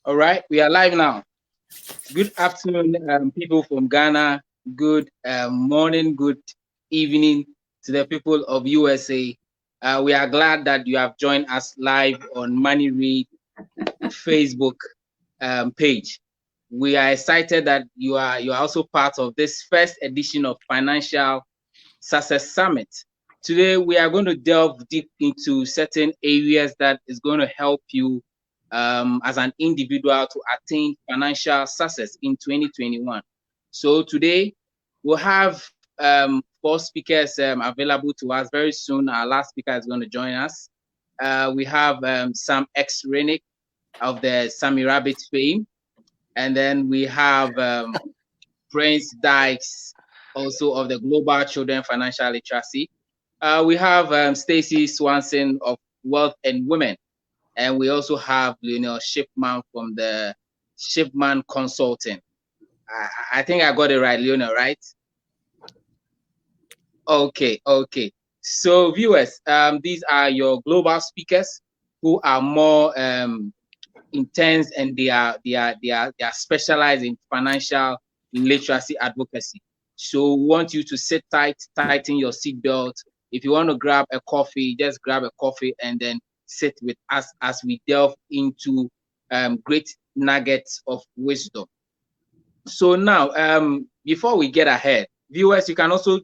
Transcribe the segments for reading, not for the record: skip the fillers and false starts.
All right, we are live now. Good afternoon, people from Ghana. Good morning, good evening to the people of USA. We are glad that you have joined us live on Moneyread Facebook page. We are excited that you are also part of this first edition of Financial Success Summit. Today, we are going to delve deep into certain areas that is going to help you as an individual to attain financial success in 2021. So today, we'll have four speakers available to us very soon. Our last speaker is going to join us. We have Sam X. Renick of the Sammy Rabbit fame. And then we have Prince Dykes, also of the Global Children Financial Literacy. We have Stacey Swanson of Wealth and Women. And we also have Lionel Shipman from the Shipman Consulting. I think I got it right, Lionel, right? Okay. So viewers, these are your global speakers who are more intense, and they are specialized in financial literacy advocacy. So we want you to sit tight, tighten your seatbelt. If you want to grab a coffee, just grab a coffee and then sit with us as we delve into great nuggets of wisdom. So now, before we get ahead, viewers, you can also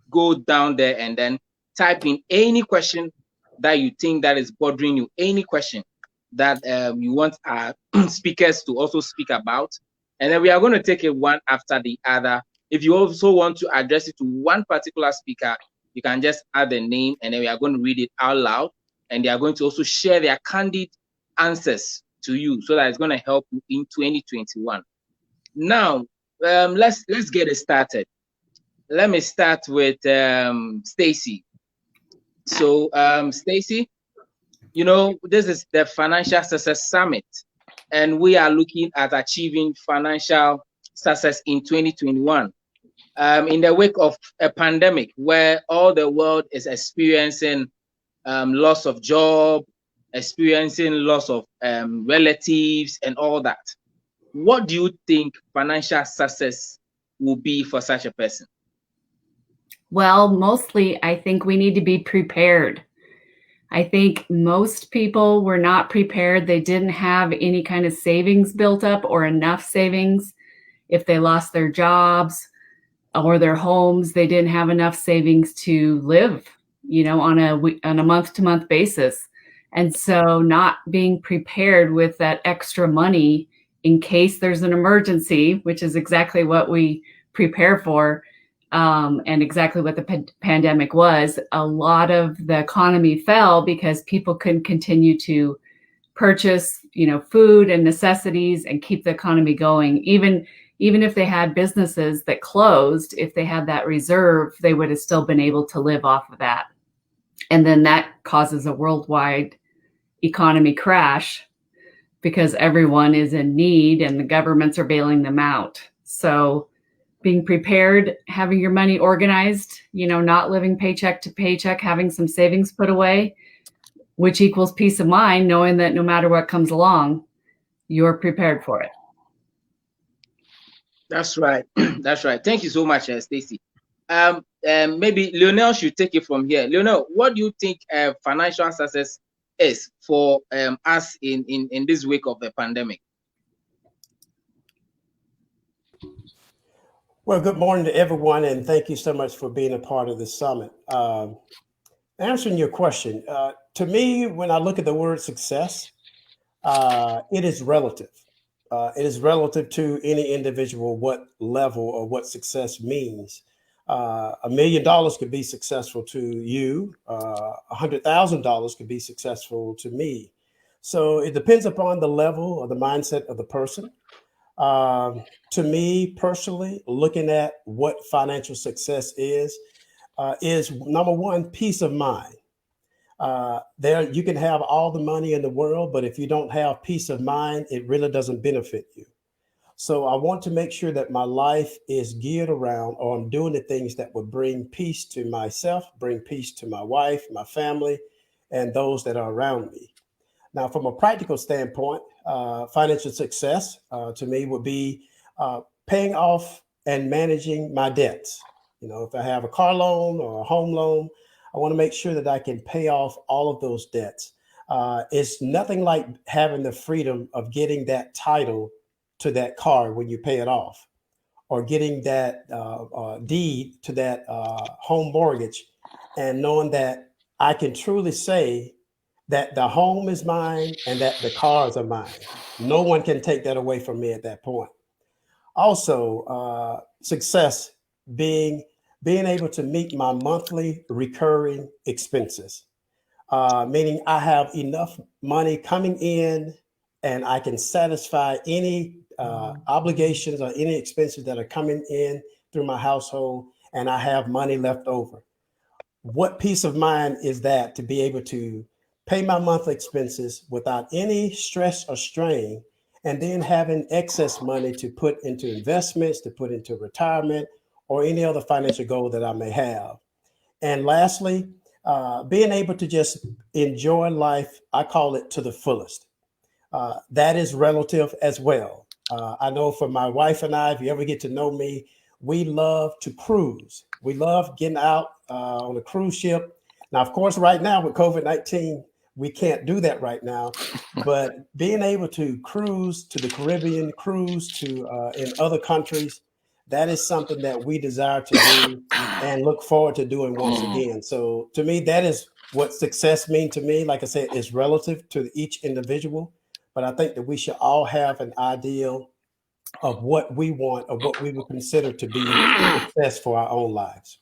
go down there and then type in any question that you think that is bothering you, any question that you want our speakers to also speak about. And then we are going to take it one after the other. If you also want to address it to one particular speaker, you can just add the name and then we are going to read it out loud. And they are going to also share their candid answers to you so that it's going to help you in 2021. Now, let's get it started. Let me start with Stacey. So, Stacey, you know, this is the Financial Success Summit, and we are looking at achieving financial success in 2021. In the wake of a pandemic where all the world is experiencing loss of job, experiencing loss of relatives and all that. What do you think financial success will be for such a person? Well, mostly I think we need to be prepared. I think most people were not prepared. They didn't have any kind of savings built up or enough savings. If they lost their jobs or their homes, they didn't have enough savings to live, on a month-to-month basis. And so not being prepared with that extra money in case there's an emergency, which is exactly what we prepare for, and exactly what the pandemic was. A lot of the economy fell because people couldn't continue to purchase, food and necessities and keep the economy going. Even if they had businesses that closed, if they had that reserve, they would have still been able to live off of that. And then that causes a worldwide economy crash because everyone is in need and the governments are bailing them out. So being prepared, having your money organized, not living paycheck to paycheck, having some savings put away, which equals peace of mind, knowing that no matter what comes along, you're prepared for it. That's right. That's right. Thank you so much, Stacey. Maybe Lionel should take it from here. Lionel, what do you think financial success is for us in this week of the pandemic? Well, good morning to everyone, and thank you so much for being a part of this summit. Answering your question, to me, when I look at the word success, it is relative. It is relative to any individual, what level or what success means. $1 million could be successful to you. $100,000 could be successful to me. So it depends upon the level or the mindset of the person. To me personally, looking at what financial success is number one, peace of mind. There, you can have all the money in the world, but if you don't have peace of mind, it really doesn't benefit you. So I want to make sure that my life is geared around, or I'm doing the things that would bring peace to myself, bring peace to my wife, my family, and those that are around me. Now, from a practical standpoint, financial success to me would be paying off and managing my debts. You know, if I have a car loan or a home loan, I want to make sure that I can pay off all of those debts. It's nothing like having the freedom of getting that title to that car when you pay it off, or getting that deed to that home mortgage, and knowing that I can truly say that the home is mine and that the cars are mine. No one can take that away from me at that point. Also, success being able to meet my monthly recurring expenses, meaning I have enough money coming in and I can satisfy any obligations or any expenses that are coming in through my household, and I have money left over. What peace of mind is that, to be able to pay my monthly expenses without any stress or strain, and then having excess money to put into investments, to put into retirement, or any other financial goal that I may have. And lastly, being able to just enjoy life, I call it to the fullest. That is relative as well. I know for my wife and I, if you ever get to know me, we love to cruise. We love getting out on a cruise ship. Now, of course, right now with COVID-19, we can't do that right now. But being able to cruise to the Caribbean, cruise to in other countries, that is something that we desire to do and look forward to doing once again. So to me, that is what success means to me. Like I said, it's relative to each individual. But I think that we should all have an ideal of what we want, or what we would consider to be success for our own lives.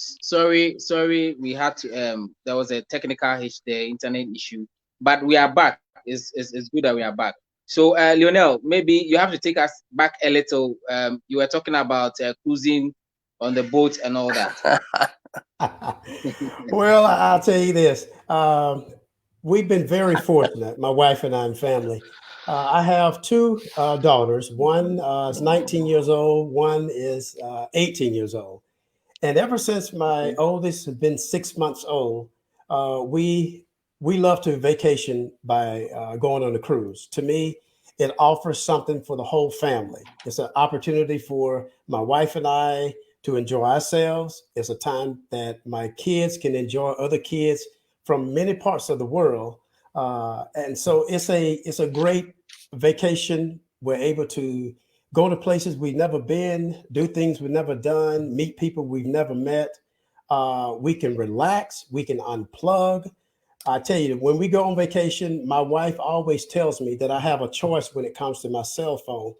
Sorry, we had to there was a technical hitch there, internet issue, but we are back. It's good that we are back. So Lionel, maybe you have to take us back a little. You were talking about cruising on the boat and all that. Well, I'll tell you this. We've been very fortunate, my wife and I and family. I have two daughters. One is 19 years old. One is 18 years old. And ever since my oldest has been 6 months old, we love to vacation by going on a cruise. To me, it offers something for the whole family. It's an opportunity for my wife and I to enjoy ourselves. It's a time that my kids can enjoy other kids from many parts of the world. And so it's a great vacation. We're able to go to places we've never been, do things we've never done, meet people we've never met. We can relax, we can unplug. I tell you, when we go on vacation, my wife always tells me that I have a choice when it comes to my cell phone.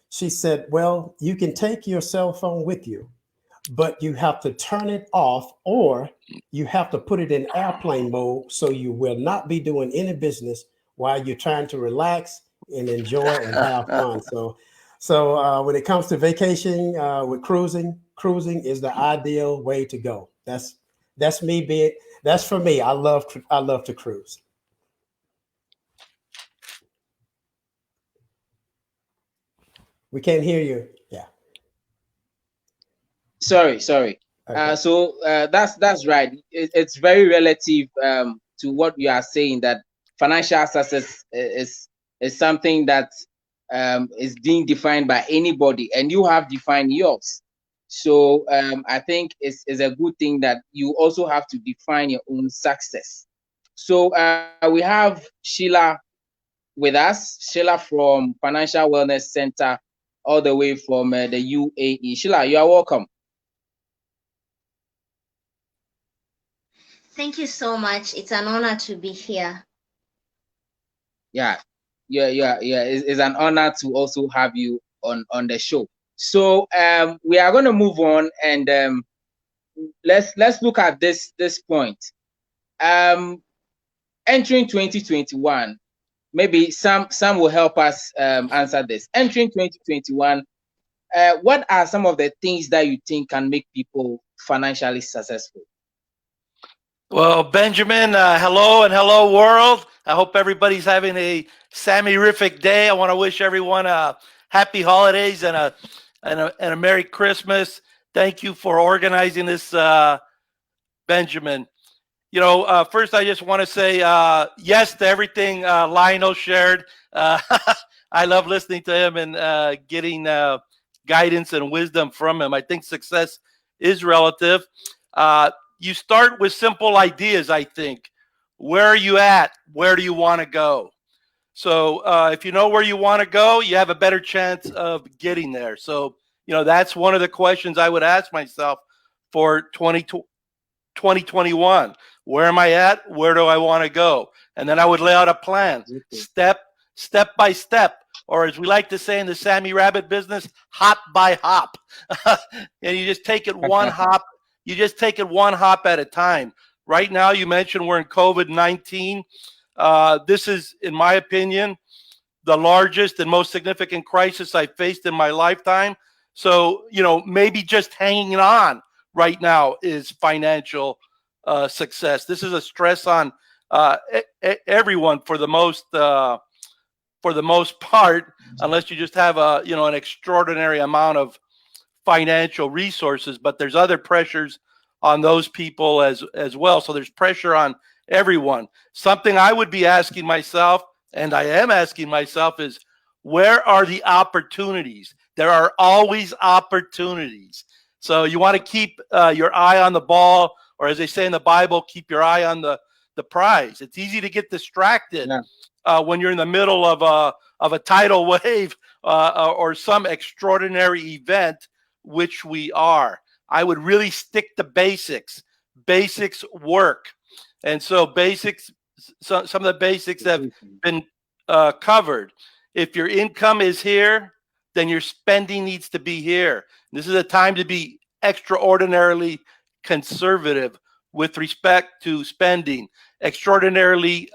She said, well, you can take your cell phone with you, but you have to turn it off, or you have to put it in airplane mode, so you will not be doing any business while you're trying to relax and enjoy and have fun. So when it comes to vacation with cruising is the ideal way to go. That's me that's for me. I love to cruise. We can't hear you. Yeah. Sorry. Okay. So that's right. It's very relative to what you are saying, that financial success is something that is being defined by anybody, and you have defined yours. So I think it's a good thing that you also have to define your own success. So we have Sheila with us, Sheila from Financial Wellness Center, all the way from the UAE. Sheila, you are welcome. Thank you so much. It's an honor to be here. Yeah. It's an honor to also have you on the show. So we are going to move on, and let's look at this point. Entering 2021, maybe some will help us answer this. Entering 2021, what are some of the things that you think can make people financially successful? Well, Benjamin, hello and hello world. I hope everybody's having a Sammy-rific day. I want to wish everyone a happy holidays and a Merry Christmas. Thank you for organizing this, Benjamin. You know, first I just want to say yes to everything Lionel shared. I love listening to him and getting guidance and wisdom from him. I think success is relative. You start with simple ideas, I think. Where are you at? Where do you want to go? So if you know where you want to go, you have a better chance of getting there. So, you know, that's one of the questions I would ask myself for 2021. Where am I at? Where do I want to go? And then I would lay out a plan, step by step, or as we like to say in the Sammy Rabbit business, hop by hop. And you just take it one hop. You just take it one hop at a time. Right now, you mentioned we're in COVID-19. This is, in my opinion, the largest and most significant crisis I've faced in my lifetime. So, you know, maybe just hanging on right now is financial success. This is a stress on everyone for the most part, unless you just have an extraordinary amount of financial resources. But there's other pressures on those people as well. So there's pressure on everyone. Something I would be asking myself, and I am asking myself, is where are the opportunities? There are always opportunities. So you want to keep your eye on the ball, or as they say in the Bible, keep your eye on the prize. It's easy to get distracted when you're in the middle of a tidal wave or some extraordinary event, which we are. I would really stick to basics. Basics work. And so basics, some of the basics have been covered. If your income is here, then your spending needs to be here. This is a time to be extraordinarily conservative with respect to spending, extraordinarily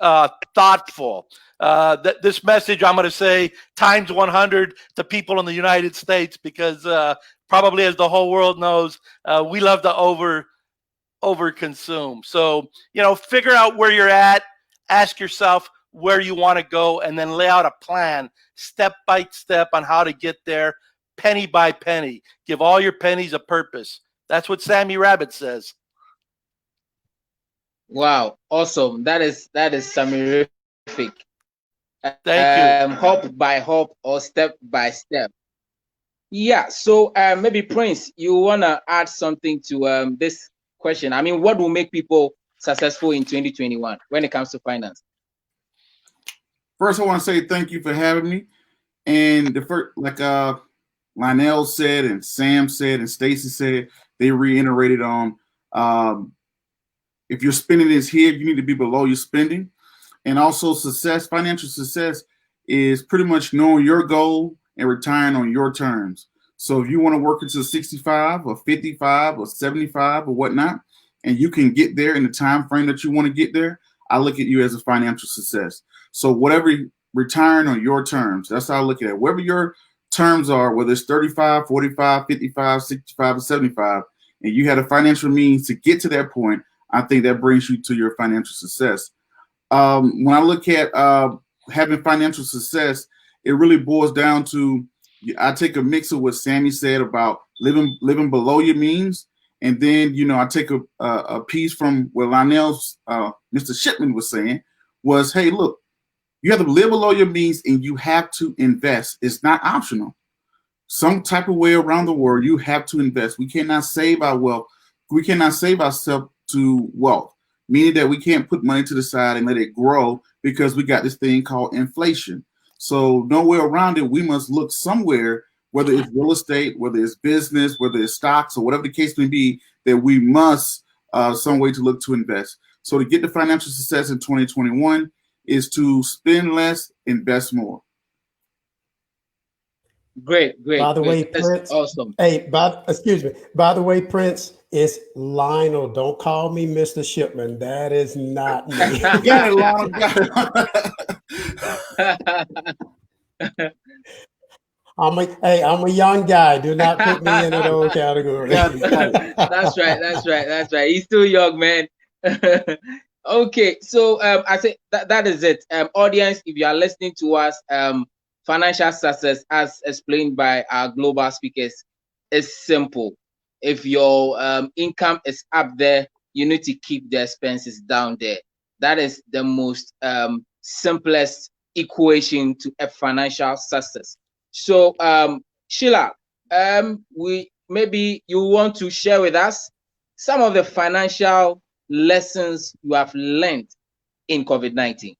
thoughtful. This message, I'm going to say, times 100 to people in the United States, because probably, as the whole world knows, we love to overconsume. So, you know, figure out where you're at, ask yourself where you want to go, and then lay out a plan step by step on how to get there, penny by penny. Give all your pennies a purpose. That's what Sammy Rabbit says. Wow, awesome. That is Sammy-rific. Thank you. Hop by hop or step by step. Yeah, so maybe Prince, you want to add something to this question? I mean, what will make people successful in 2021 when it comes to finance? First, I want to say thank you for having me. And the first, like Lionel said, and Sam said, and Stacey said, they reiterated on if your spending is here, you need to be below your spending. And also success, financial success is pretty much knowing your goal and retiring on your terms. So if you want to work until 65 or 55 or 75 or whatnot, and you can get there in the time frame that you want to get there, I look at you as a financial success. So whatever, retiring on your terms, that's how I look at it. Whatever your terms are, whether it's 35, 45, 55, 65, or 75, and you had a financial means to get to that point, I think that brings you to your financial success. When I look at having financial success, it really boils down to, I take a mix of what Sammy said about living below your means, and then I take a piece from what Lionel's Mr. Shipman was saying was, hey, look, you have to live below your means and you have to invest. It's not optional. Some type of way around the world, you have to invest. We cannot save our wealth. We cannot save ourselves to wealth, meaning that we can't put money to the side and let it grow because we got this thing called inflation. So nowhere around it, we must look somewhere, whether it's real estate, whether it's business, whether it's stocks, or whatever the case may be, that we must some way to look to invest. So to get the financial success in 2021 is to spend less, invest more. Great, great, By the way, great. That's Prince. awesome. Hey, excuse me. By the way, Prince, it's Lionel. Don't call me Mr. Shipman. That is not me. Got it, Lionel. Got it. I'm a young guy. Do not put me into those categories. Got it. That's right. That's right. That's right. He's still young, man. Okay, so I say that is it. Audience, if you are listening to us, financial success, as explained by our global speakers, is simple. If your income is up there, you need to keep the expenses down there. That is the most simplest equation to a financial success. So, Sheila, maybe you want to share with us some of the financial lessons you have learned in COVID-19.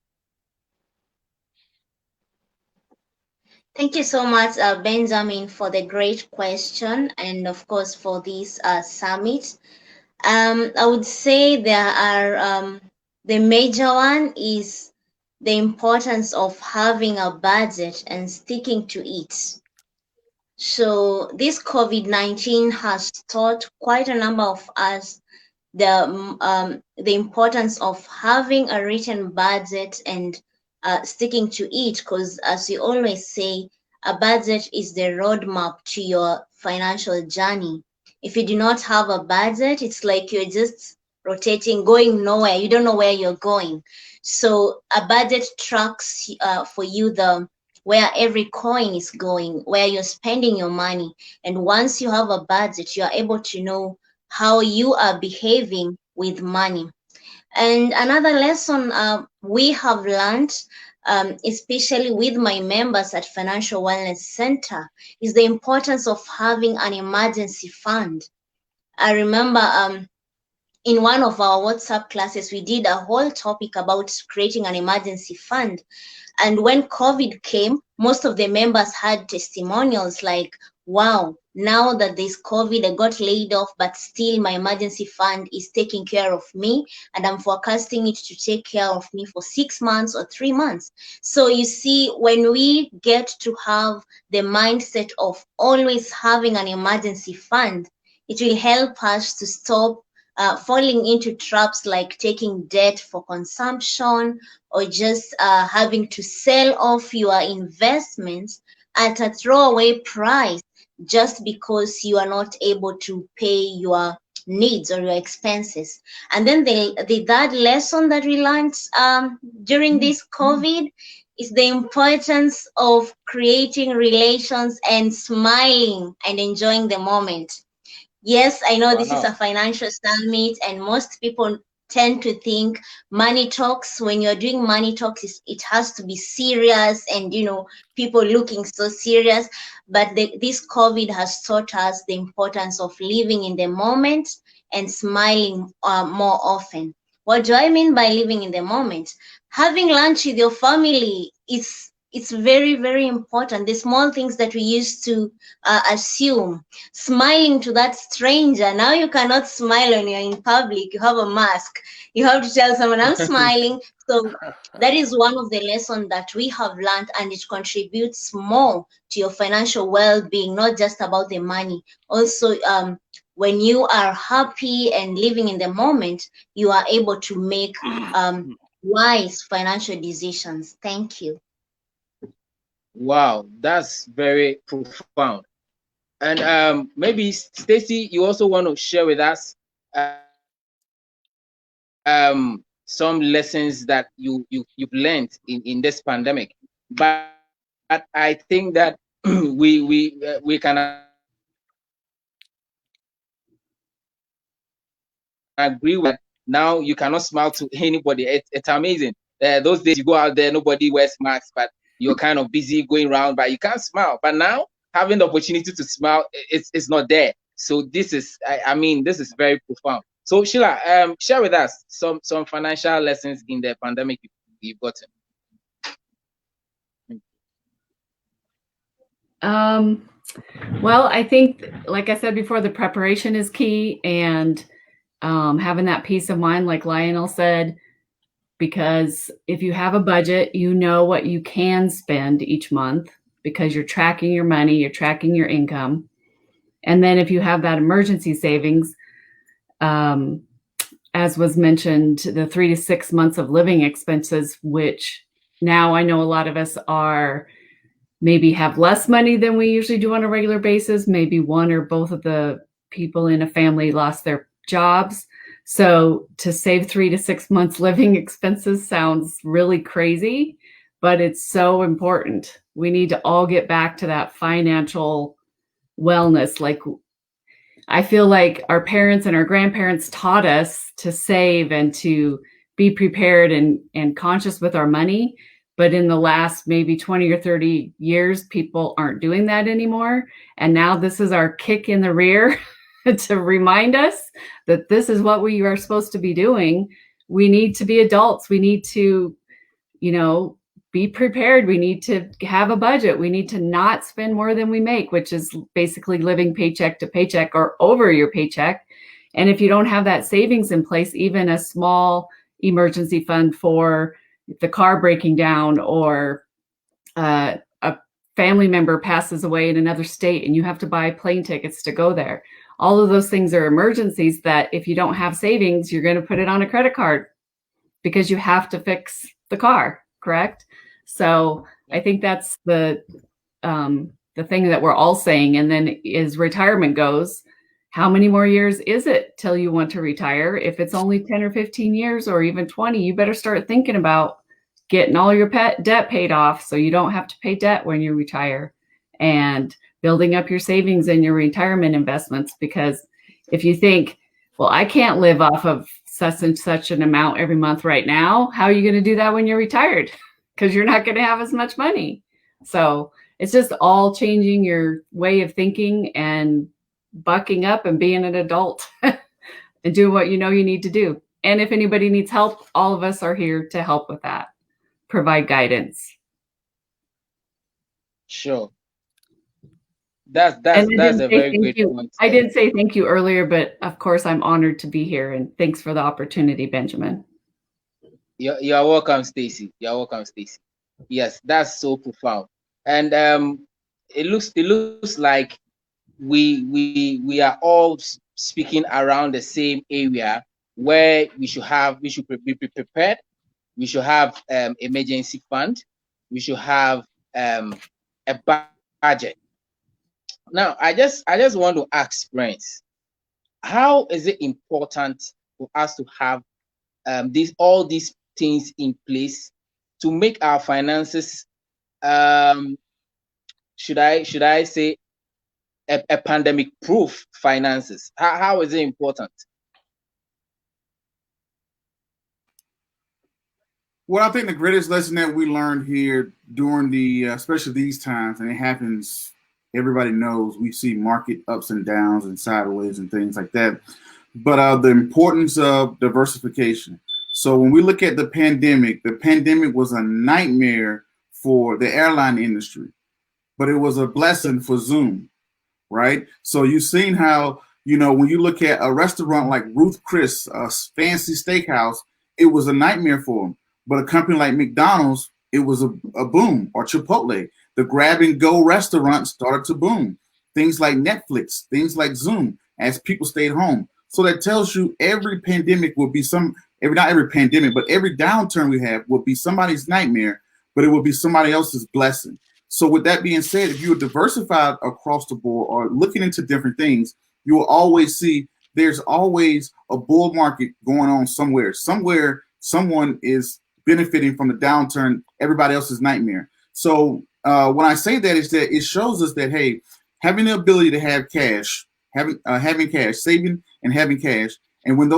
Thank you so much, Benjamin, for the great question, and of course for this summit. I would say there are the major one is the importance of having a budget and sticking to it. So this COVID-19 has taught quite a number of us the importance of having a written budget and sticking to it, because as we always say, a budget is the roadmap to your financial journey. If you do not have a budget, it's like you're just rotating, going nowhere. You don't know where you're going. So a budget tracks for you where every coin is going, where you're spending your money. And once you have a budget, you are able to know how you are behaving with money. And another lesson we have learned, especially with my members at Financial Wellness Center, is the importance of having an emergency fund. I remember in one of our WhatsApp classes, we did a whole topic about creating an emergency fund. And when COVID came, most of the members had testimonials like, wow, now that there's COVID, I got laid off, but still my emergency fund is taking care of me, and I'm forecasting it to take care of me for 6 months or 3 months. So you see, when we get to have the mindset of always having an emergency fund, it will help us to stop falling into traps like taking debt for consumption, or just having to sell off your investments at a throwaway price just because you are not able to pay your needs or your expenses. And then the third lesson that we learned during this COVID is the importance of creating relations and smiling and enjoying the moment. Yes, I know this is a financial summit, and most people tend to think money talks. When you're doing money talks, it has to be serious and, you know, people looking so serious. But this COVID has taught us the importance of living in the moment and smiling more often. What do I mean by living in the moment? Having lunch with your family it's very, very important. The small things that we used to assume, smiling to that stranger. Now you cannot smile when you're in public. You have a mask. You have to tell someone, I'm smiling. So that is one of the lessons that we have learned, and it contributes more to your financial well-being, not just about the money. Also, when you are happy and living in the moment, you are able to make wise financial decisions. Thank you. Wow, that's very profound. And maybe Stacey, you also want to share with us some lessons that you've learned in this pandemic. But I think that we can agree with. Now you cannot smile to anybody. It's amazing. Those days you go out there, nobody wears masks, but you're kind of busy going around, but you can't smile. But now having the opportunity to smile, it's not there. So this is, I mean, this is very profound. So Sheila, share with us some financial lessons in the pandemic you've gotten. Well, I think, like I said before, the preparation is key, and having that peace of mind, like Lionel said, because if you have a budget, you know what you can spend each month because you're tracking your money, you're tracking your income. And then if you have that emergency savings, as was mentioned, the 3 to 6 months of living expenses, which now I know a lot of us are maybe have less money than we usually do on a regular basis. Maybe one or both of the people in a family lost their jobs. So to save 3 to 6 months living expenses sounds really crazy, but it's so important. We need to all get back to that financial wellness. Like, I feel like our parents and our grandparents taught us to save and to be prepared and conscious with our money. But in the last maybe 20 or 30 years, people aren't doing that anymore. And now this is our kick in the rear to remind us that this is what we are supposed to be doing. We need to be adults. We need to, be prepared. We need to have a budget. We need to not spend more than we make, which is basically living paycheck to paycheck or over your paycheck. And if you don't have that savings in place, even a small emergency fund for the car breaking down, or a family member passes away in another state and you have to buy plane tickets to go there. All of those things are emergencies that if you don't have savings, you're going to put it on a credit card because you have to fix the car, correct? So I think that's the thing that we're all saying. And then as retirement goes, how many more years is it till you want to retire? If it's only 10 or 15 years or even 20, you better start thinking about getting all your debt paid off so you don't have to pay debt when you retire, and building up your savings and your retirement investments. Because if you think, well, I can't live off of such and such an amount every month right now, how are you going to do that when you're retired? Because you're not going to have as much money. So it's just all changing your way of thinking and bucking up and being an adult and doing what you know you need to do. And if anybody needs help, all of us are here to help with that, provide guidance. Sure. That's a very great point. I didn't say thank you earlier, but of course I'm honored to be here, and thanks for the opportunity, Benjamin. You're welcome, Stacey. You're welcome, Stacey. Yes, that's so profound. And it looks like we are all speaking around the same area where we should be prepared. We should have emergency fund. We should have a budget. Now, I just want to ask friends, how is it important for us to have all these things in place to make our finances, should I say, a pandemic proof finances? How is it important? Well, I think the greatest lesson that we learned here during the, especially these times, and it happens, everybody knows, we see market ups and downs and sideways and things like that. But the importance of diversification. So when we look at the pandemic was a nightmare for the airline industry, but it was a blessing for Zoom, right? So you've seen how, when you look at a restaurant like Ruth Chris, a fancy steakhouse, it was a nightmare for them. But a company like McDonald's, it was a boom, or Chipotle. The grab and go restaurants started to boom. Things like Netflix, things like Zoom, as people stayed home. So that tells you every pandemic will be not every pandemic, but every downturn we have will be somebody's nightmare, but it will be somebody else's blessing. So with that being said, if you're diversified across the board or looking into different things, you will always see there's always a bull market going on somewhere. Somewhere, someone is benefiting from the downturn, everybody else's nightmare. So when I say that, is that it shows us that, hey, having the ability to have cash, having cash, saving and having cash, and when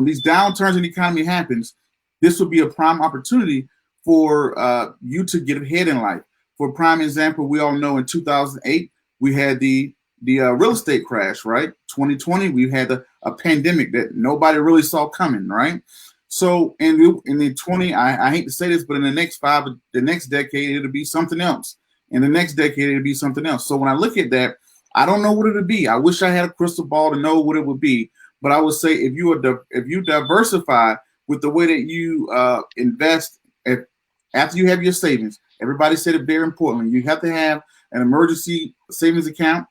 these downturns in the economy happens, this will be a prime opportunity for you to get ahead in life. For a prime example, we all know in 2008 we had the real estate crash, right? 2020 we had a pandemic that nobody really saw coming, right? So in the 20, I hate to say this, but in the next decade it'll be something else. In the next decade it'll be something else. So when I look at that, I don't know what it'll be. I wish I had a crystal ball to know what it would be. But I would say if you diversify with the way that you invest after you have your savings, everybody said it very importantly, you have to have an emergency savings account.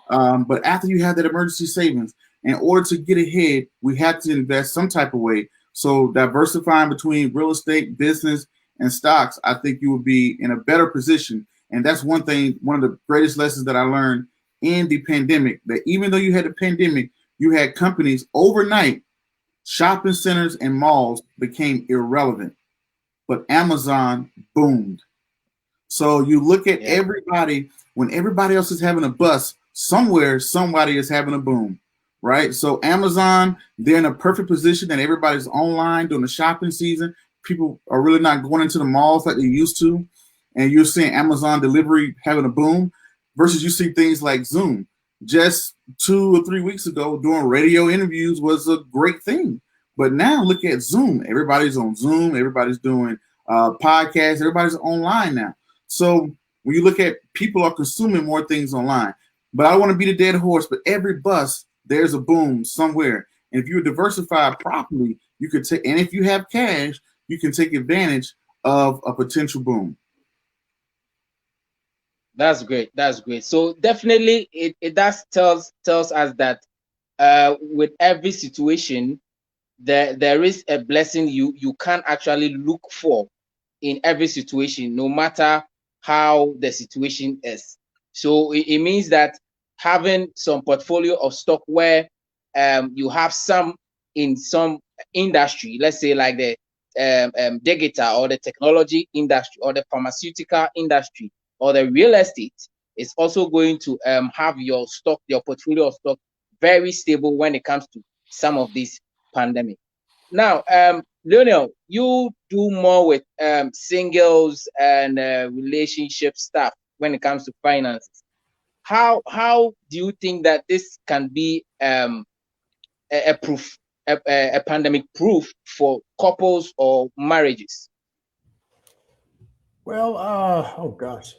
But after you have that emergency savings, in order to get ahead, we have to invest some type of way. So diversifying between real estate, business, and stocks, I think you will be in a better position. And that's one thing, one of the greatest lessons that I learned in the pandemic, that even though you had a pandemic, you had companies overnight, shopping centers and malls became irrelevant, but Amazon boomed. So you look at everybody, when everybody else is having a bust, somewhere, somebody is having a boom, right? So Amazon, they're in a perfect position that everybody's online during the shopping season. People are really not going into the malls like they used to. And you're seeing Amazon delivery having a boom versus you see things like Zoom. Just 2 or 3 weeks ago, doing radio interviews was a great thing. But now look at Zoom. Everybody's on Zoom. Everybody's doing podcasts. Everybody's online now. So when you look at people are consuming more things online. But I don't want to beat a dead horse, but every bust, there's a boom somewhere. And if you diversify properly, you could take, and if you have cash, you can take advantage of a potential boom. That's great. That's great. So definitely it does tells us that with every situation, there is a blessing you can actually look for in every situation, no matter how the situation is. So it means that having some portfolio of stock where you have some in some industry, let's say like the digital or the technology industry or the pharmaceutical industry or the real estate, is also going to have your stock, your portfolio of stock very stable when it comes to some of these pandemic. Now, Lionel, you do more with singles and relationship stuff when it comes to finances. How do you think that this can be a pandemic proof for couples or marriages? Well, oh gosh.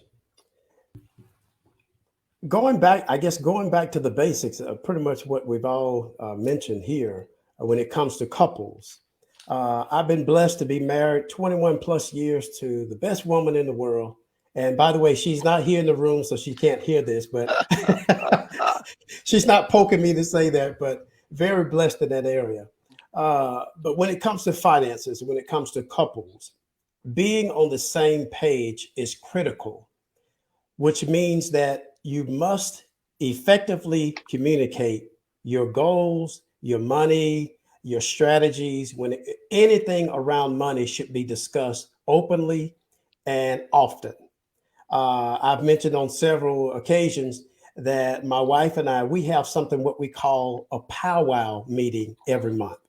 Going back to the basics, pretty much what we've all mentioned here when it comes to couples. I've been blessed to be married 21 plus years to the best woman in the world. And by the way, she's not here in the room, so she can't hear this, but she's not poking me to say that, but very blessed in that area. But when it comes to finances, when it comes to couples, being on the same page is critical, which means that you must effectively communicate your goals, your money, your strategies. When anything around money should be discussed openly and often. I've mentioned on several occasions that my wife and I, we have something what we call a powwow meeting every month.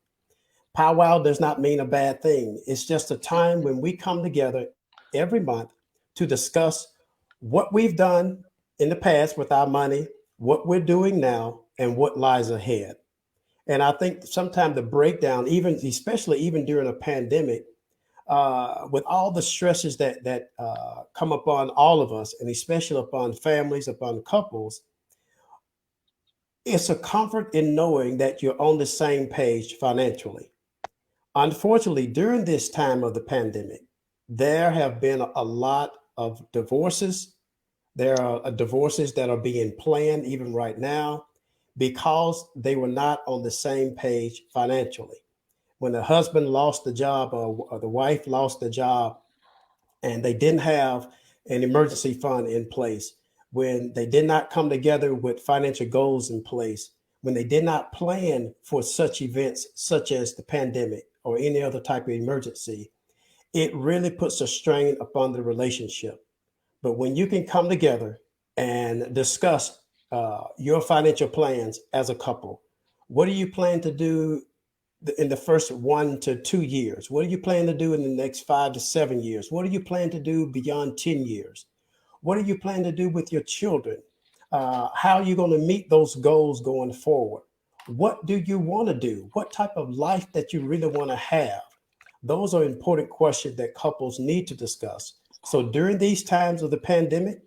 Powwow does not mean a bad thing. It's just a time when we come together every month to discuss what we've done in the past with our money, what we're doing now, and what lies ahead. And I think sometimes the breakdown, especially even during a pandemic, with all the stresses that come upon all of us, and especially upon families, upon couples, it's a comfort in knowing that you're on the same page financially. Unfortunately, during this time of the pandemic, there have been a lot of divorces. There are divorces that are being planned even right now because they were not on the same page financially. When the husband lost the job or the wife lost the job and they didn't have an emergency fund in place, when they did not come together with financial goals in place, when they did not plan for such events such as the pandemic or any other type of emergency, it really puts a strain upon the relationship. But when you can come together and discuss your financial plans as a couple, what do you plan to do in the first 1 to 2 years? What do you plan to do in the next 5 to 7 years? What do you plan to do beyond 10 years? What do you plan to do with your children? How are you going to meet those goals going forward? What do you want to do? What type of life that you really want to have? Those are important questions that couples need to discuss. So during these times of the pandemic,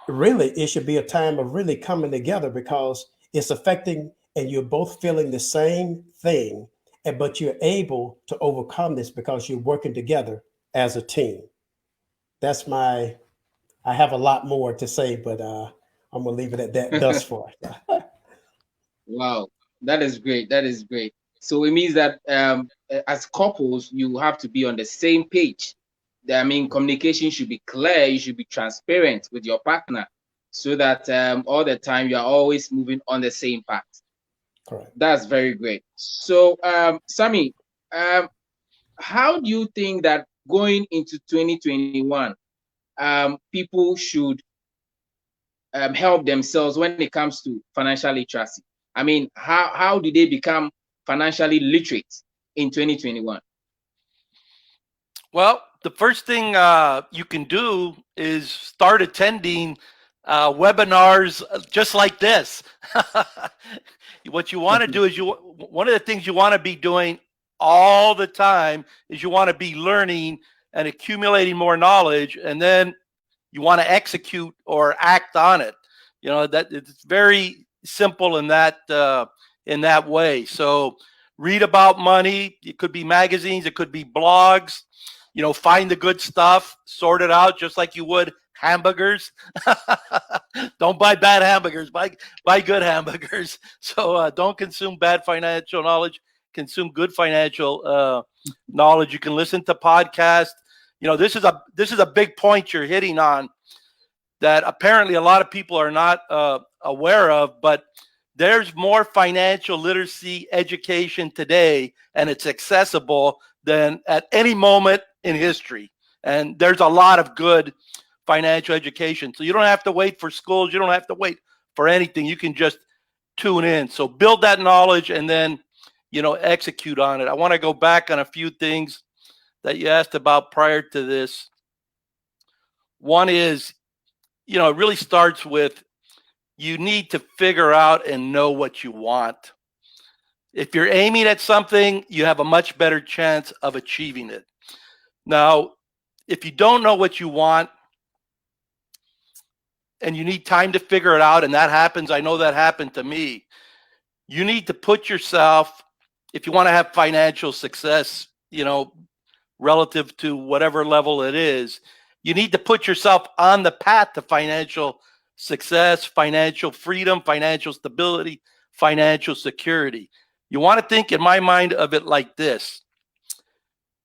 really, it should be a time of really coming together because it's affecting and you're both feeling the same thing, but you're able to overcome this because you're working together as a team. that's my. I have a lot more to say, but I'm gonna leave it at that thus far. Wow, that is great. That is great. So it means that as couples, you have to be on the same page. I mean, communication should be clear. You should be transparent with your partner, so that all the time you are always moving on the same path. Correct. That's very great. So, Sammy, how do you think that going into 2021, people should help themselves when it comes to financial literacy? I mean, how do they become financially literate in 2021? Well, the first thing you can do is start attending webinars just like this. What you want to do is one of the things you want to be doing all the time is you want to be learning and accumulating more knowledge, and then you want to execute or act on it. You know, that it's very simple in that way. So read about money. It could be magazines, it could be blogs. You know, find the good stuff, sort it out just like you would hamburgers. Don't buy bad hamburgers, buy good hamburgers. So don't consume bad financial knowledge, consume good financial knowledge. You can listen to podcasts. You know, this is a big point you're hitting on that apparently a lot of people are not aware of, but there's more financial literacy education today, and it's accessible than at any moment in history. And there's a lot of good financial education. So you don't have to wait for schools. You don't have to wait for anything. You can just tune in. So build that knowledge and then, you know, execute on it. I want to go back on a few things that you asked about prior to this. One is, you know, it really starts with you need to figure out and know what you want. If you're aiming at something, you have a much better chance of achieving it. Now, if you don't know what you want and you need time to figure it out, and that happens, I know that happened to me, you need to put yourself, if you want to have financial success, you know, relative to whatever level it is, you need to put yourself on the path to financial success, financial freedom, financial stability, financial security. You want to think, in my mind, of it like this.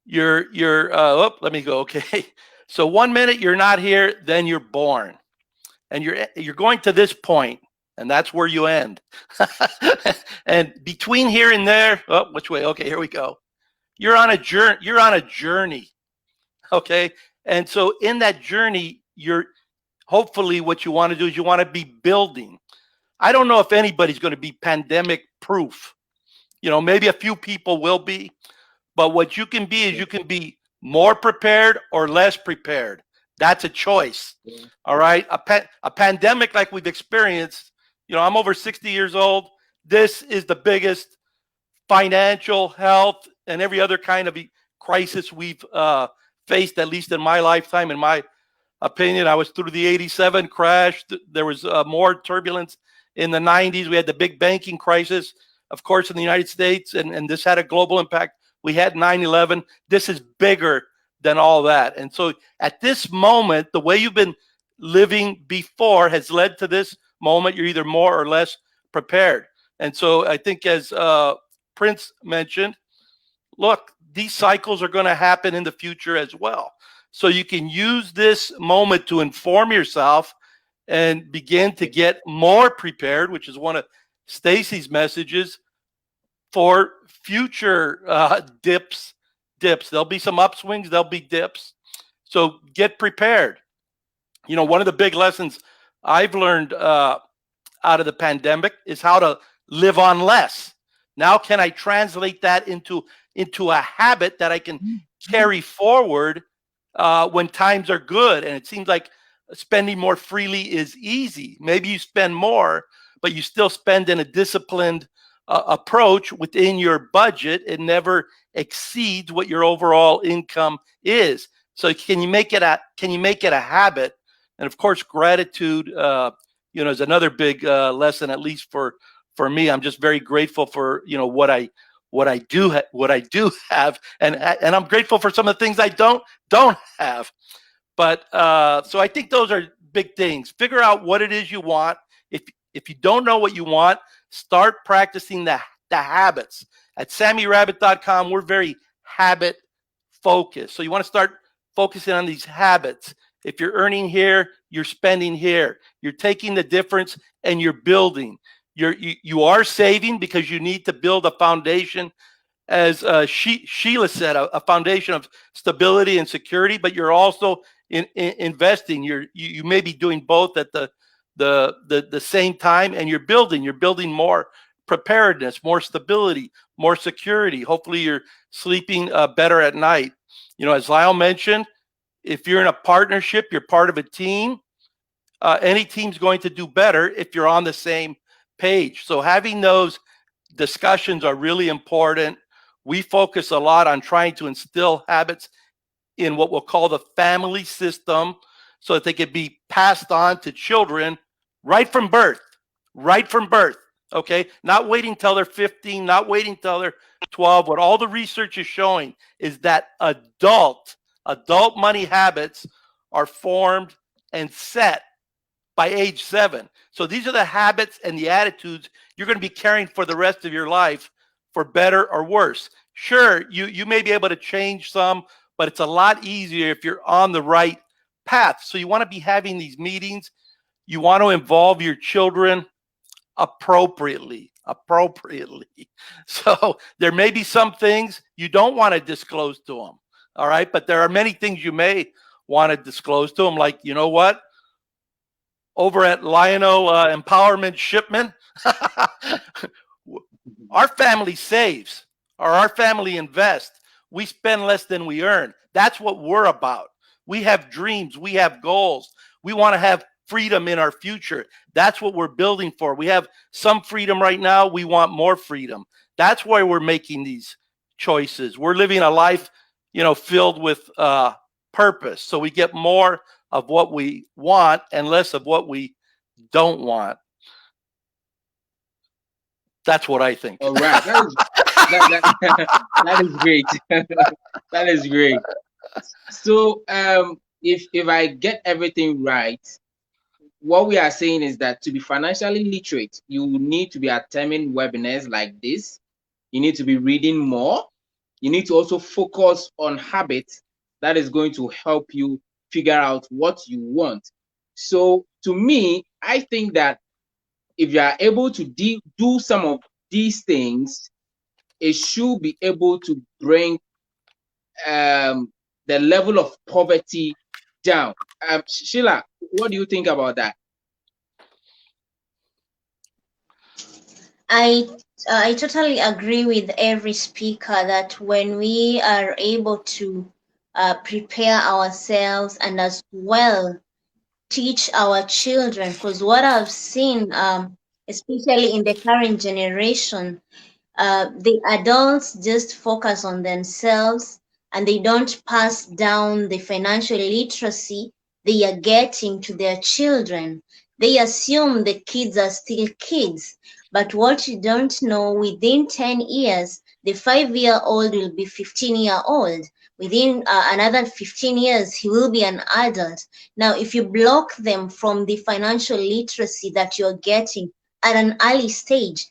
Let me go. Okay. So 1 minute you're not here, then you're born. And you're going to this point, and that's where you end. And between here and there, which way? Okay, here we go. You're on a journey. Okay. And so in that journey, hopefully what you want to do is you want to be building. I don't know if anybody's going to be pandemic proof. You know, maybe a few people will be, but what you can be is you can be more prepared or less prepared. That's a choice. Yeah. All right. A pandemic like we've experienced, you know, I'm over 60 years old. This is the biggest financial, health, and every other kind of crisis we've faced, at least in my lifetime. In my opinion, I was through the 87 crash. There was more turbulence in the 90s. We had the big banking crisis, of course, in the United States, and this had a global impact. We had 9/11. This is bigger than all that. And so at this moment, the way you've been living before has led to this moment. You're either more or less prepared. And so I think, as Prince mentioned, look, these cycles are going to happen in the future as well. So you can use this moment to inform yourself and begin to get more prepared, which is one of Stacey's messages, for future dips. There'll be some upswings, there'll be dips. So get prepared. You know, one of the big lessons I've learned out of the pandemic is how to live on less. Now, can I translate that into a habit that I can carry forward when times are good? And it seems like spending more freely is easy. Maybe you spend more, but you still spend in a disciplined approach within your budget. It never exceeds what your overall income is. So can you make it a habit? And of course, gratitude, is another big lesson, at least for me. I'm just very grateful for, what I do have, and I'm grateful for some of the things I don't have. But so I think those are big things. Figure out what it is you want. If you don't know what you want, start practicing the habits. At SammyRabbit.com, we're very habit focused. So you want to start focusing on these habits. If you're earning here, you're spending here. You're taking the difference and you're building. You are saving because you need to build a foundation, as Sheila said, a foundation of stability and security, but you're also investing. You may be doing both at the same time, and you're building more preparedness, more stability, more security. Hopefully you're sleeping better at night. You know, as Lyle mentioned, if you're in a partnership, you're part of a team. Any team's going to do better if you're on the same page. So having those discussions are really important. We focus a lot on trying to instill habits in what we'll call the family system so that they could be passed on to children right from birth, okay? Not waiting till they're 15, not waiting till they're 12. What all the research is showing is that adult money habits are formed and set by age 7. So these are the habits and the attitudes you're going to be carrying for the rest of your life, for better or worse. Sure, you may be able to change some, but it's a lot easier if you're on the right path. So you want to be having these meetings. You want to involve your children appropriately. So there may be some things you don't want to disclose to them. All right. But there are many things you may want to disclose to them. Like, you know what? Over at Lionel Empowerment Shipman, our family saves, or our family invests. We spend less than we earn. That's what we're about. We have dreams. We have goals. We want to have freedom in our future. That's what we're building for. We have some freedom right now. We want more freedom. That's why we're making these choices. We're living a life, filled with purpose. So we get more of what we want and less of what we don't want. That's what I think. All right. That is great. That is great. So if I get everything right, what we are saying is that to be financially literate, you need to be attending webinars like this. You need to be reading more. You need to also focus on habits that is going to help you figure out what you want. So to me, I think that if you are able to do some of these things, it should be able to bring the level of poverty down. Sheila, what do you think about that? I totally agree with every speaker that when we are able to prepare ourselves and as well teach our children, because what I've seen, especially in the current generation, the adults just focus on themselves and they don't pass down the financial literacy they are getting to their children. They assume the kids are still kids, but what you don't know, within 10 years, the 5-year-old will be 15-year-old. Within another 15 years, he will be an adult. Now, if you block them from the financial literacy that you're getting at an early stage,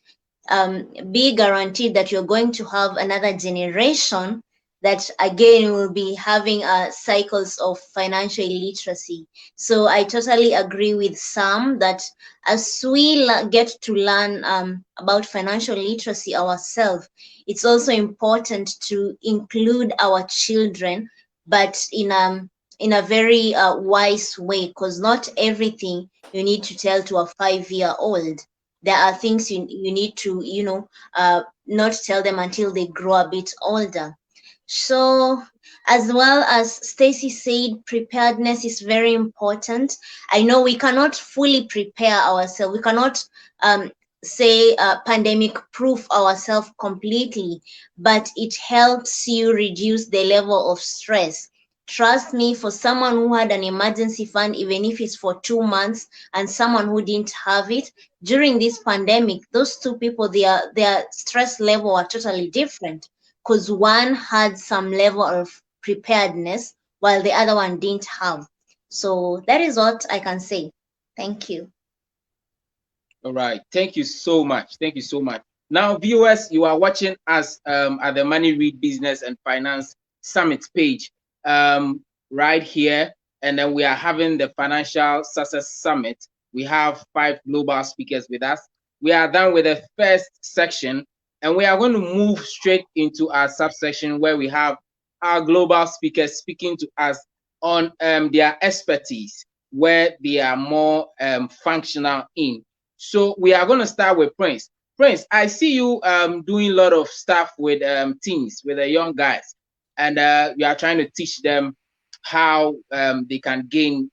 be guaranteed that you're going to have another generation that again will be having cycles of financial illiteracy. So I totally agree with Sam that as we get to learn about financial literacy ourselves, it's also important to include our children, but in a very wise way, because not everything you need to tell to a 5-year-old. There are things you need to, not tell them until they grow a bit older. So, as well as Stacey said, preparedness is very important. I know we cannot fully prepare ourselves. We cannot say pandemic proof ourselves completely, but it helps you reduce the level of stress. Trust me, for someone who had an emergency fund, even if it's for 2 months, and someone who didn't have it during this pandemic, those two people, their stress level are totally different, because one had some level of preparedness while the other one didn't have. So that is what I can say. Thank you. All right. Thank you so much. Thank you so much. Now, viewers, you are watching us at the Moneyread Business and Finance Summit page right here. And then we are having the Financial Success Summit. We have 5 global speakers with us. We are done with the first section, and we are going to move straight into our subsection where we have our global speakers speaking to us on their expertise, where they are more functional in. So we are going to start with Prince. Prince, I see you doing a lot of stuff with teens, with the young guys, and you are trying to teach them how they can gain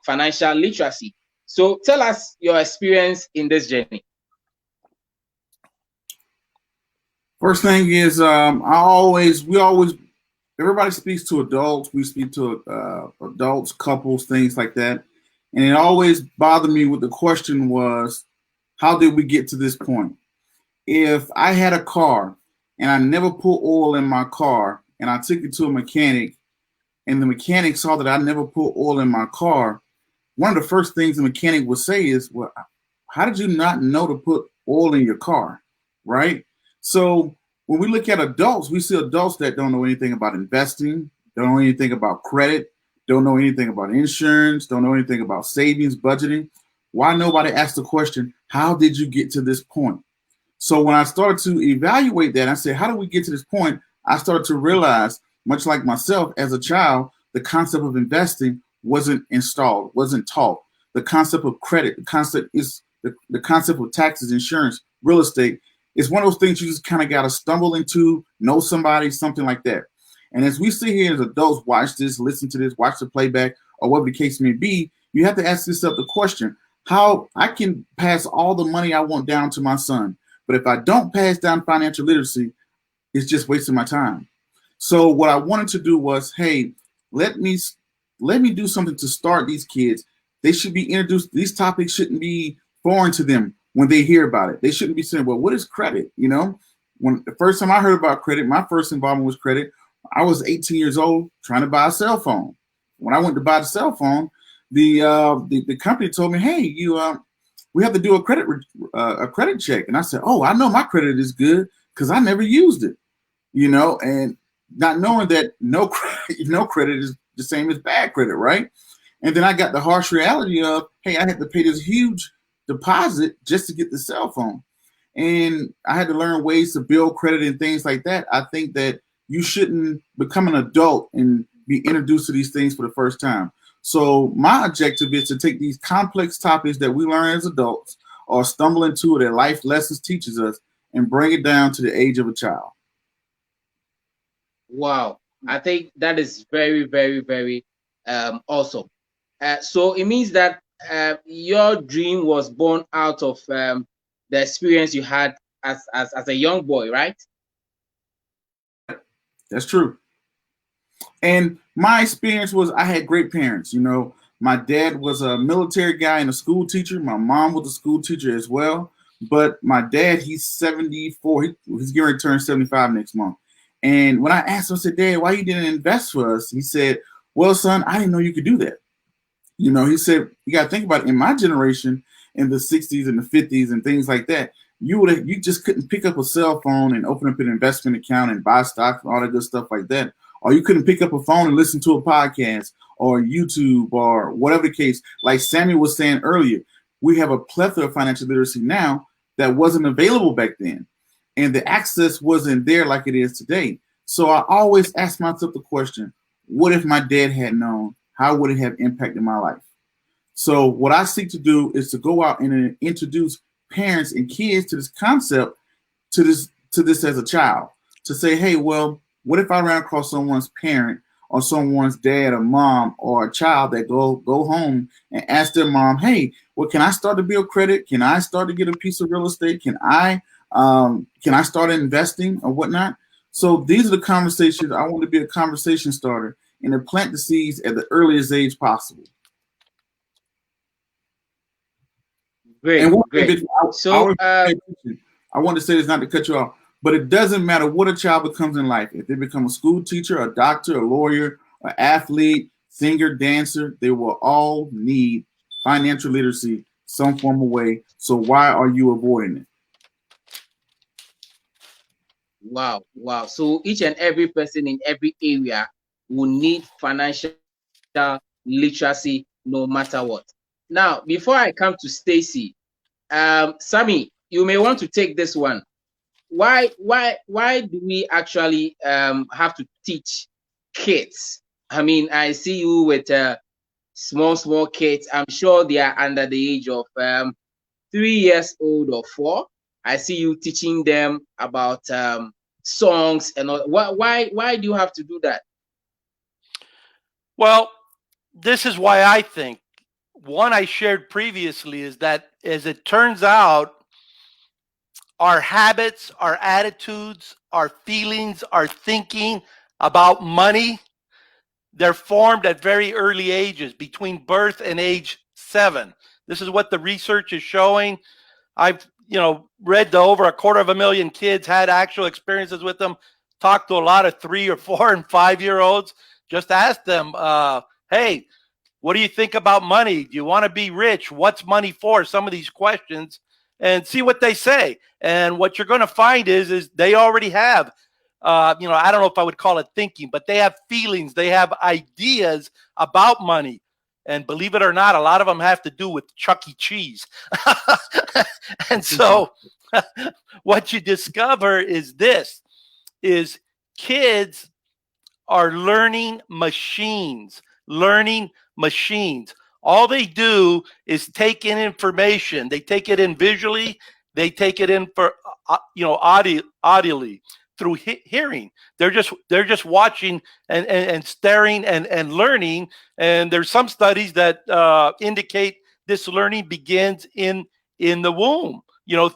financial literacy. So tell us your experience in this journey. First thing is, everybody speaks to adults. We speak to adults, couples, things like that. And it always bothered me with the question was, how did we get to this point? If I had a car and I never put oil in my car and I took it to a mechanic and the mechanic saw that I never put oil in my car, one of the first things the mechanic would say is, well, how did you not know to put oil in your car, right? So when we look at adults, we see adults that don't know anything about investing, don't know anything about credit, don't know anything about insurance, don't know anything about savings, budgeting. Why nobody asked the question, how did you get to this point? So when I started to evaluate that, I said, how do we get to this point? I started to realize, much like myself as a child, the concept of investing wasn't installed, wasn't taught. The concept of credit, the concept of taxes, insurance, real estate is one of those things you just kind of got to stumble into, know somebody, something like that. And as we sit here as adults, watch this, listen to this, watch the playback, or whatever the case may be, you have to ask yourself the question, how I can pass all the money I want down to my son, but if I don't pass down financial literacy, it's just wasting my time. So what I wanted to do was, hey, let me do something to start these kids. They should be introduced. These topics shouldn't be foreign to them when they hear about it. They shouldn't be saying, well, what is credit? You know, when the first time I heard about credit, my first involvement was credit. I was 18 years old trying to buy a cell phone. When I went to buy the cell phone, the company told me, hey, we have to do a credit check. And I said, oh, I know my credit is good because I never used it, you know, and not knowing that no credit is the same as bad credit, right? And then I got the harsh reality of, hey, I had to pay this huge deposit just to get the cell phone. And I had to learn ways to build credit and things like that. I think that you shouldn't become an adult and be introduced to these things for the first time. So my objective is to take these complex topics that we learn as adults or stumble into that life lessons teaches us and bring it down to the age of a child. Wow. I think that is very, very, very awesome. So it means that your dream was born out of the experience you had as a young boy, right? That's true. And my experience was I had great parents. You know, my dad was a military guy and a school teacher. My mom was a school teacher as well. But my dad, he's 74. He's getting ready to turn 75 next month. And when I asked him, I said, Dad, why you didn't invest for us? He said, well, son, I didn't know you could do that. You know, he said, you got to think about it. In my generation, in the 60s and the 50s and things like that, you just couldn't pick up a cell phone and open up an investment account and buy stocks and all that good stuff like that. Or you couldn't pick up a phone and listen to a podcast or YouTube or whatever the case. Like Samuel was saying earlier, we have a plethora of financial literacy now that wasn't available back then. And the access wasn't there like it is today. So I always ask myself the question, what if my dad had known? How would it have impacted my life? So what I seek to do is to go out and introduce parents and kids to this concept, to this as a child, to say, hey, well, what if I ran across someone's parent or someone's dad or mom or a child that go home and ask their mom, hey, well, can I start to build credit? Can I start to get a piece of real estate? Can I start investing or whatnot? So these are the conversations. I want to be a conversation starter and to plant the seeds at the earliest age possible. Great, and great. I want to say this, not to cut you off, but it doesn't matter what a child becomes in life. If they become a school teacher, a doctor, a lawyer, an athlete, singer, dancer, they will all need financial literacy some form of way. So why are you avoiding it? Wow, wow. So each and every person in every area will need financial literacy no matter what. Now, before I come to Stacey, Sammy, you may want to take this one. Why do we actually have to teach kids? I mean, I see you with small kids. I'm sure they are under the age of 3 years old or 4. I see you teaching them about songs and all. Why do you have to do that? Well, this is why I think one I shared previously is that, as it turns out, our habits, our attitudes, our feelings, our thinking about money, they're formed at very early ages, between birth and age 7. This is what the research is showing. I've read to over 250,000 kids, had actual experiences with them, talked to a lot of 3 or 4 and 5-year-olds. Just ask them, hey, what do you think about money? Do you want to be rich? What's money for? Some of these questions, and see what they say. And what you're going to find is they already have, I don't know if I would call it thinking, but they have feelings. They have ideas about money. And believe it or not, a lot of them have to do with Chuck E. Cheese. And so what you discover is kids are learning machines. All they do is take in information. They take it in visually. They take it in for, audibly through hearing. They're just watching and staring and learning. And there's some studies that indicate this learning begins in the womb,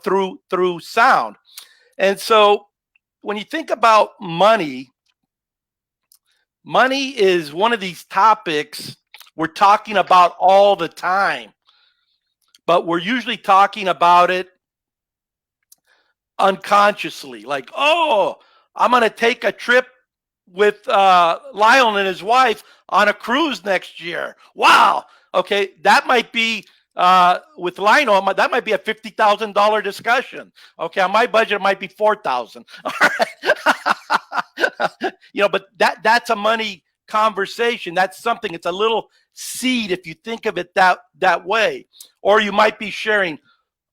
through sound. And so when you think about money is one of these topics we're talking about all the time, but we're usually talking about it unconsciously. Like, oh, I'm going to take a trip with Lionel and his wife on a cruise next year. Wow. Okay, that might be with Lionel, that might be a $50,000 discussion. Okay, on my budget, it might be $4,000. All right. But that's a money conversation. That's something. It's a little seed if you think of it that way. Or you might be sharing,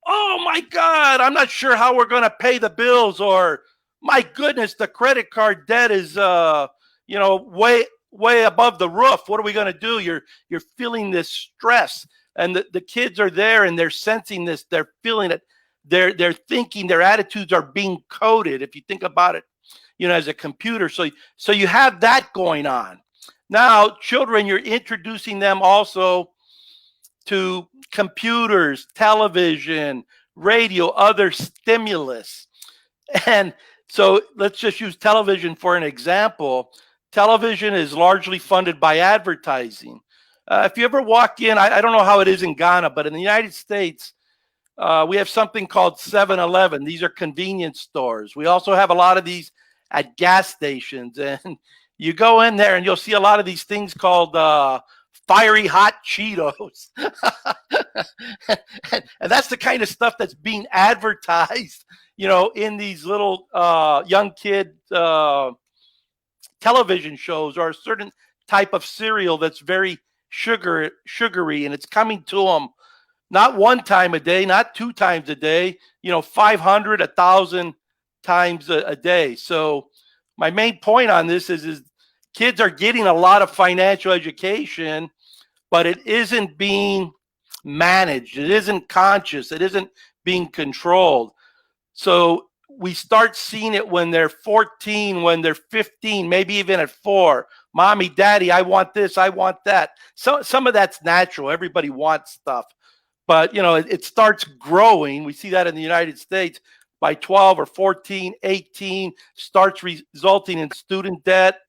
oh my God, I'm not sure how we're going to pay the bills, or my goodness, the credit card debt is way above the roof. What are we going to do? You're feeling this stress, and the kids are there and they're sensing this. They're feeling it. They're thinking. Their attitudes are being coded. If you think about it, as a computer. So you have that going on. Now, children, you're introducing them also to computers, television, radio, other stimulus. And so let's just use television for an example. Television is largely funded by advertising. If you ever walk in, I don't know how it is in Ghana, but in the United States, we have something called 7-Eleven. These are convenience stores. We also have a lot of these at gas stations. And you go in there and you'll see a lot of these things called fiery hot Cheetos. And that's the kind of stuff that's being advertised, in these little young kid television shows, or a certain type of cereal that's very sugary, and it's coming to them not one time a day, not 2 times a day, 500, 1,000 times a day. So my main point on this is kids are getting a lot of financial education, but it isn't being managed. It isn't conscious. It isn't being controlled. So we start seeing it when they're 14, when they're 15, maybe even at 4. Mommy, daddy, I want this, I want that. So some of that's natural. Everybody wants stuff. But, it starts growing. We see that in the United States. By 12 or 14, 18, starts resulting in student debt,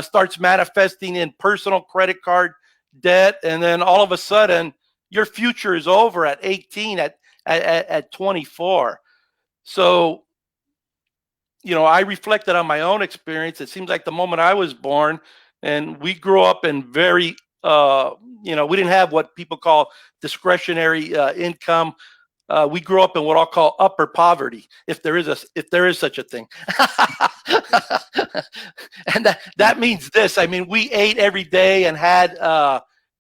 starts manifesting in personal credit card debt. And then all of a sudden, your future is over at 18, at 24. So, I reflected on my own experience. It seems like the moment I was born, And we grew up in very, we didn't have what people call discretionary income. We grew up in what I'll call upper poverty, if there is such a thing. And that means this. I mean, we ate every day and had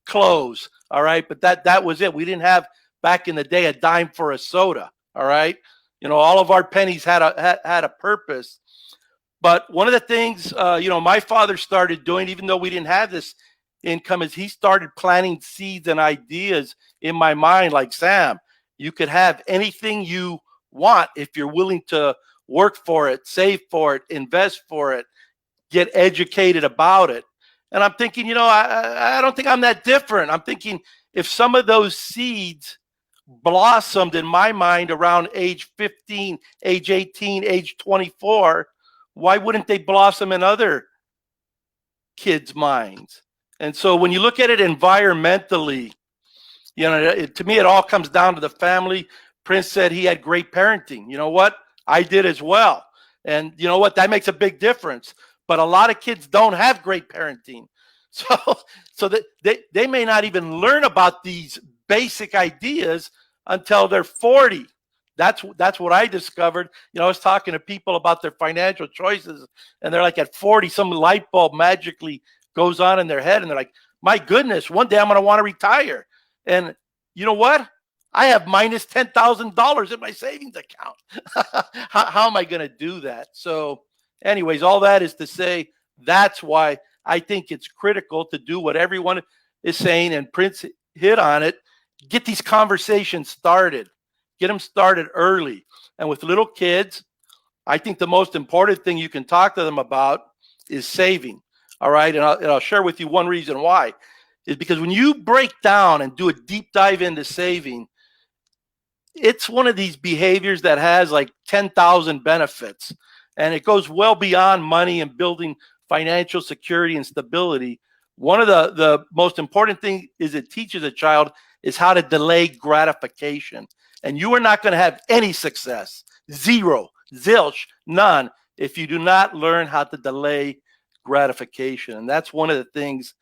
clothes. All right, but that was it. We didn't have back in the day a dime for a soda. All right, all of our pennies had a purpose. But one of the things my father started doing, even though we didn't have this income, is he started planting seeds and ideas in my mind. Like, Sam, you could have anything you want if you're willing to work for it, save for it, invest for it, get educated about it. And I'm thinking, I don't think I'm that different. I'm thinking if some of those seeds blossomed in my mind around age 15, age 18, age 24, why wouldn't they blossom in other kids' minds? And so when you look at it environmentally, to me, it all comes down to the family. Prince said he had great parenting. You know what? I did as well. And you know what? That makes a big difference. But a lot of kids don't have great parenting. So that they may not even learn about these basic ideas until they're 40. That's what I discovered. I was talking to people about their financial choices, and they're like, at 40, some light bulb magically goes on in their head, and they're like, my goodness, one day I'm going to want to retire. And you know what? I have minus $10,000 in my savings account. How am I going to do that? So anyways, all that is to say, that's why I think it's critical to do what everyone is saying, and Prince hit on it. Get these conversations started. Get them started early. And with little kids, I think the most important thing you can talk to them about is saving. All right. And I'll share with you one reason why. Is because when you break down and do a deep dive into saving, it's one of these behaviors that has like 10,000 benefits. And it goes well beyond money and building financial security and stability. One of the most important things is it teaches a child is how to delay gratification. And you are not going to have any success, zero, zilch, none, if you do not learn how to delay gratification. And that's one of the things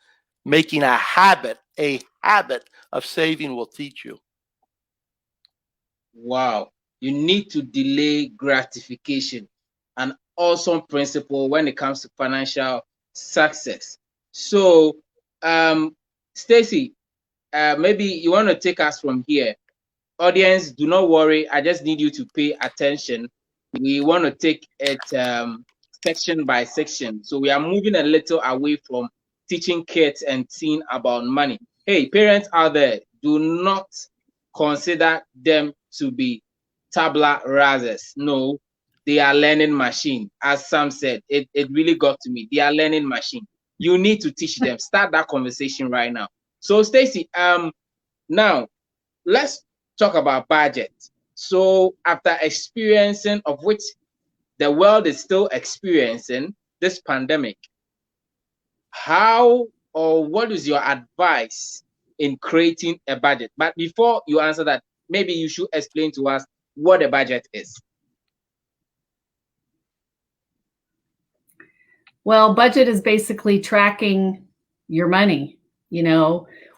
making a habit of saving will teach you. Wow. You need to delay gratification. An awesome principle when it comes to financial success. So, Stacey, maybe you want to take us from here. Audience, do not worry. I just need you to pay attention. We want to take it section by section. So we are moving a little away from teaching kids and seeing about money. Hey, parents out there, do not consider them to be tabula rasas. No, they are learning machine. As Sam said, it really got to me. They are learning machine. You need to teach them. Start that conversation right now. So Stacey, now let's talk about budget. So after experiencing, of which the world is still experiencing, this pandemic, how or what is your advice in creating a budget? But before you answer that, maybe you should explain to us what a budget is. Well, budget is basically tracking your money,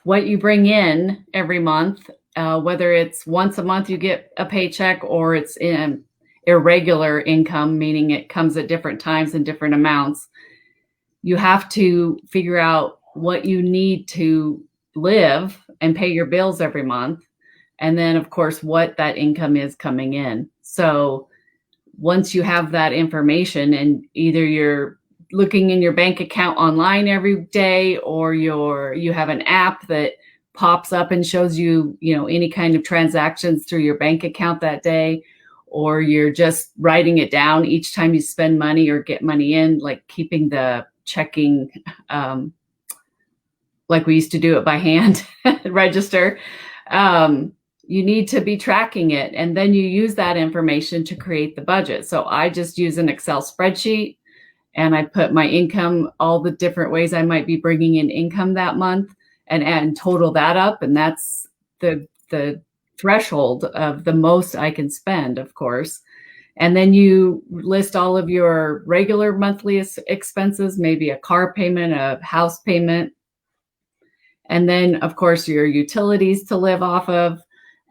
what you bring in every month, whether it's once a month you get a paycheck or it's in irregular income, meaning it comes at different times and different amounts. You have to figure out what you need to live and pay your bills every month. And then, of course, what that income is coming in. So once you have that information, and either you're looking in your bank account online every day, or you have an app that pops up and shows you, any kind of transactions through your bank account that day, or you're just writing it down each time you spend money or get money in, like keeping the checking, like we used to do it by hand, register. You need to be tracking it, and then you use that information to create the budget. So I just use an Excel spreadsheet, and I put my income, all the different ways I might be bringing in income that month, and total that up. And that's the threshold of the most I can spend, of course. And then you list all of your regular monthly expenses, maybe a car payment, a house payment, and then of course your utilities to live off of.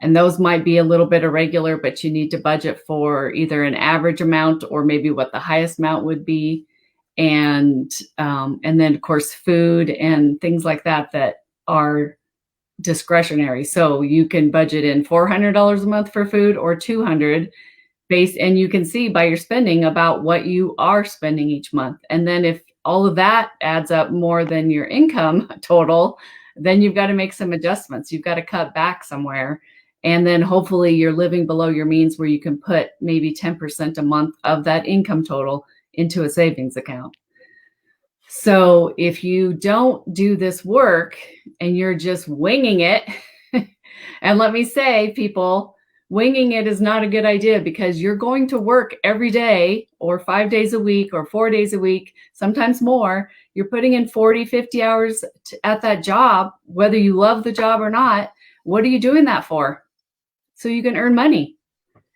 And those might be a little bit irregular, but you need to budget for either an average amount or maybe what the highest amount would be. And then of course food and things like that that are discretionary. So you can budget in $400 a month for food or $200 and you can see by your spending about what you are spending each month. And then if all of that adds up more than your income total, then you've got to make some adjustments. You've got to cut back somewhere. And then hopefully you're living below your means where you can put maybe 10% a month of that income total into a savings account. So if you don't do this work and you're just winging it, and let me say, people, winging it is not a good idea because you're going to work every day or 5 days a week or 4 days a week, sometimes more. You're putting in 40, 50 hours at that job, whether you love the job or not. What are you doing that for? So you can earn money.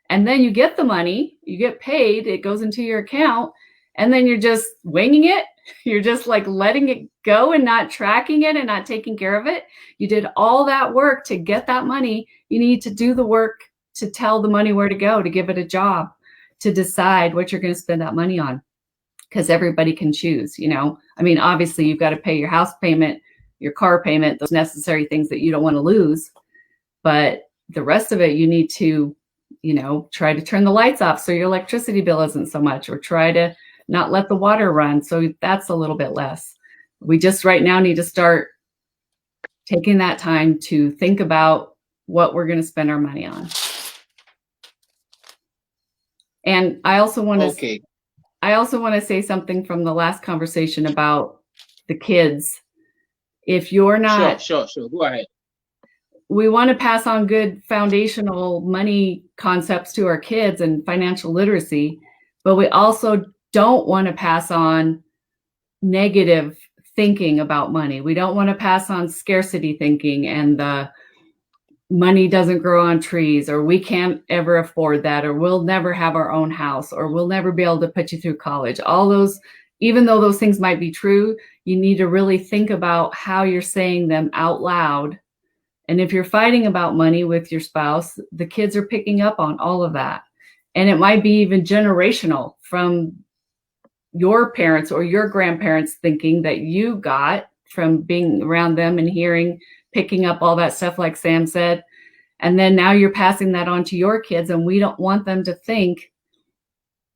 And then you get the money, you get paid, it goes into your account, and then you're just winging it. You're just like letting it go and not tracking it and not taking care of it. You did all that work to get that money. You need to do the work to tell the money where to go, to give it a job, to decide what you're going to spend that money on. Because everybody can choose, you know. I mean, obviously you've got to pay your house payment, your car payment, those necessary things that you don't want to lose. But the rest of it, you need to, you know, try to turn the lights off so your electricity bill isn't so much, or try to not let the water run. So that's a little bit less. We just right now need to start taking that time to think about what we're going to spend our money on. And I also want to say something from the last conversation about the kids. If you're not sure, go ahead. We want to pass on good foundational money concepts to our kids and financial literacy, but we also don't want to pass on negative thinking about money. We don't want to pass on scarcity thinking and the money doesn't grow on trees, or we can't ever afford that, or we'll never have our own house, or we'll never be able to put you through college. All those, even though those things might be true, you need to really think about how you're saying them out loud. And if you're fighting about money with your spouse, the kids are picking up on all of that. And it might be even generational from your parents or your grandparents thinking that you got from being around them and hearing, picking up all that stuff like Sam said. And then now you're passing that on to your kids, and we don't want them to think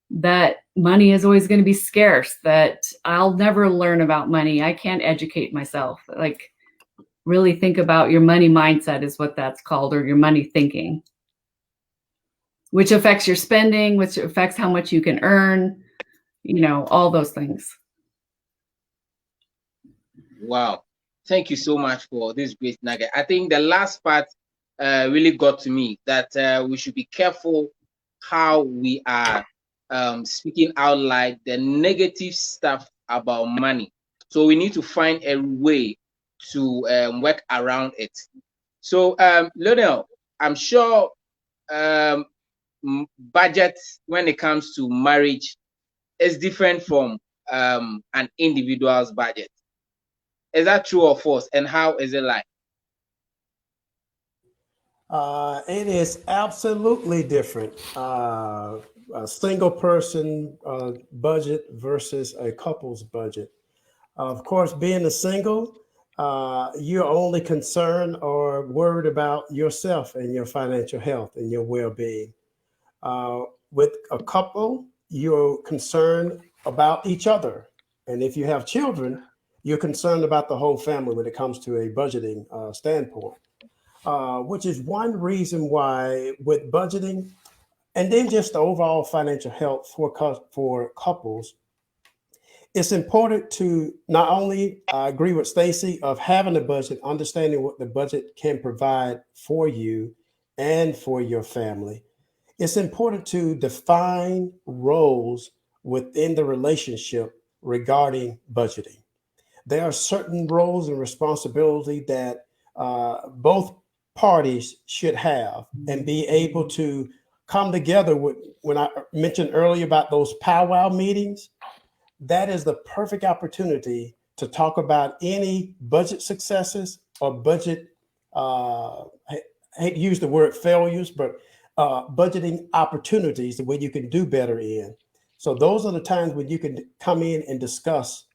that money is always going to be scarce, that I'll never learn about money, I can't educate myself. Like, really think about your money mindset is what that's called, or your money thinking, which affects your spending, which affects how much you can earn, you know, all those things. Wow. Thank you so much for this great nugget. I think the last part really got to me, that we should be careful how we are speaking out loud the negative stuff about money. So we need to find a way to work around it. So Lionel, I'm sure budget when it comes to marriage is different from an individual's budget. Is that true or false? And how is it like? It is absolutely different. A single person budget versus a couple's budget. Of course, being a single, you're only concerned or worried about yourself and your financial health and your well-being. With a couple, you're concerned about each other. And if you have children, you're concerned about the whole family when it comes to a budgeting standpoint, which is one reason why with budgeting, and then just the overall financial health for couples, it's important to not only agree with Stacey of having a budget, understanding what the budget can provide for you and for your family. It's important to define roles within the relationship regarding budgeting. There are certain roles and responsibility that both parties should have and be able to come together with, when I mentioned earlier about those powwow meetings, that is the perfect opportunity to talk about any budget successes or budget, I hate to use the word failures, but budgeting opportunities where you can do better in. So those are the times when you can come in and discuss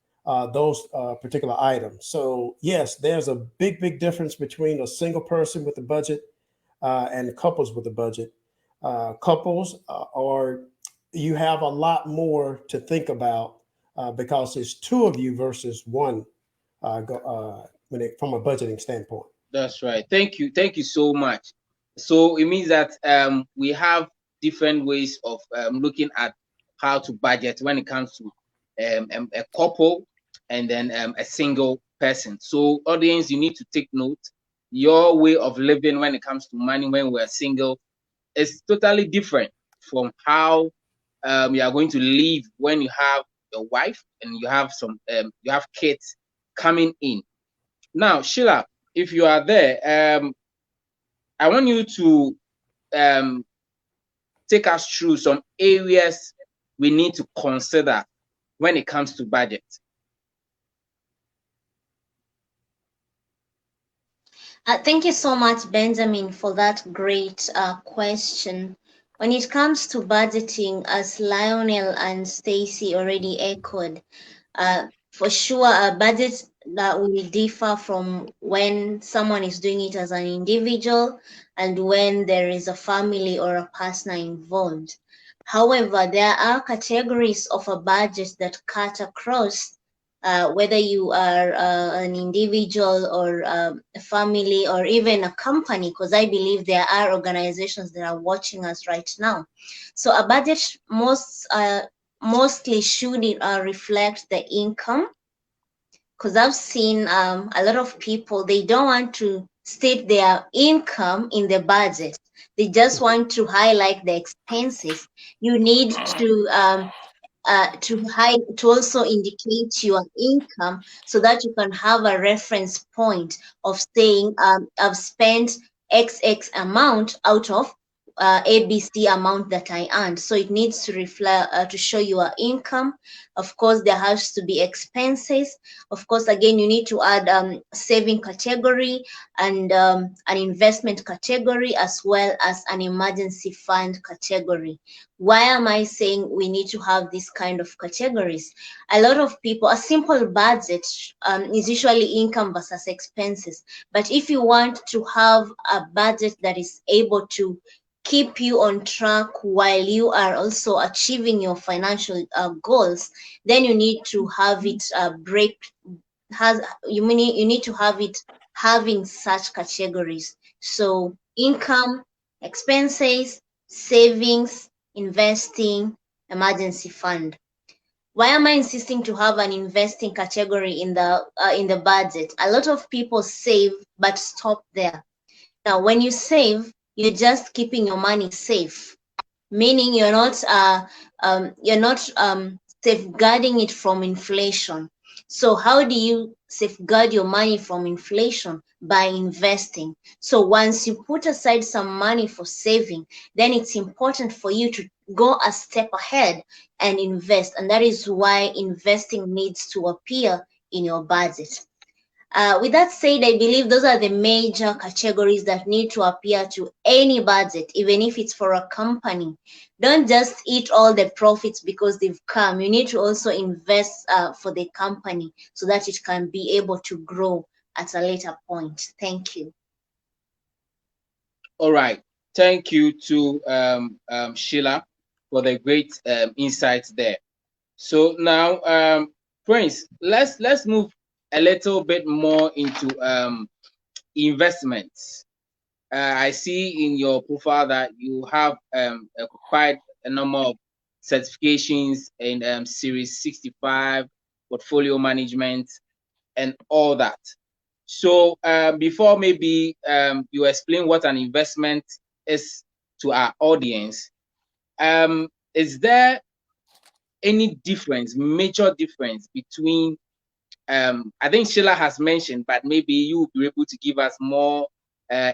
those particular items. So yes, there's a big, big difference between a single person with a budget and couples with a budget. Couples are, you have a lot more to think about because it's two of you versus one from a budgeting standpoint. That's right. Thank you so much. So it means that we have different ways of looking at how to budget when it comes to a couple and then a single person. So audience, you need to take note. Your way of living when it comes to money when we're single is totally different from how you are going to live when you have your wife and you have some you have kids coming in. Now, Sheila, if you are there, I want you to take us through some areas we need to consider when it comes to budget. Thank you so much, Benjamin, for that great question. When it comes to budgeting, as Lionel and Stacey already echoed, for sure, a budget that will differ from when someone is doing it as an individual and when there is a family or a partner involved. However, there are categories of a budget that cut across whether you are an individual or a family or even a company, because I believe there are organizations that are watching us right now. So a budget mostly should reflect the income, because I've seen a lot of people, they don't want to state their income in the budget. They just want to highlight the expenses. You need to also indicate your income so that you can have a reference point of saying I've spent XX amount out of ABC amount that I earned. So it needs to reflect to show your income. Of course, there has to be expenses. Of course, again, you need to add saving category and an investment category as well as an emergency fund category. Why am I saying we need to have this kind of categories? A lot of people, a simple budget is usually income versus expenses. But if you want to have a budget that is able to keep you on track while you are also achieving your financial goals, then you need to have it you need to have it having such categories. So income, expenses, savings, investing, emergency fund. Why am I insisting to have an investing category in the budget? A lot of people save but stop there. Now, when you save, you're just keeping your money safe, meaning you're not safeguarding it from inflation. So how do you safeguard your money from inflation? By investing. So once you put aside some money for saving, then it's important for you to go a step ahead and invest. And that is why investing needs to appear in your budget. With that said, I believe those are the major categories that need to appear to any budget, even if it's for a company. Don't just eat all the profits because they've come. You need to also invest for the company so that it can be able to grow at a later point. Thank you. All right. Thank you to Sheila for the great insights there. So now, Prince, let's move a little bit more into investments. I see in your profile that you have quite a number of certifications in Series 65, portfolio management, and all that. So before maybe you explain what an investment is to our audience, is there any difference, major difference between I think Sheila has mentioned, but maybe you will be able to give us more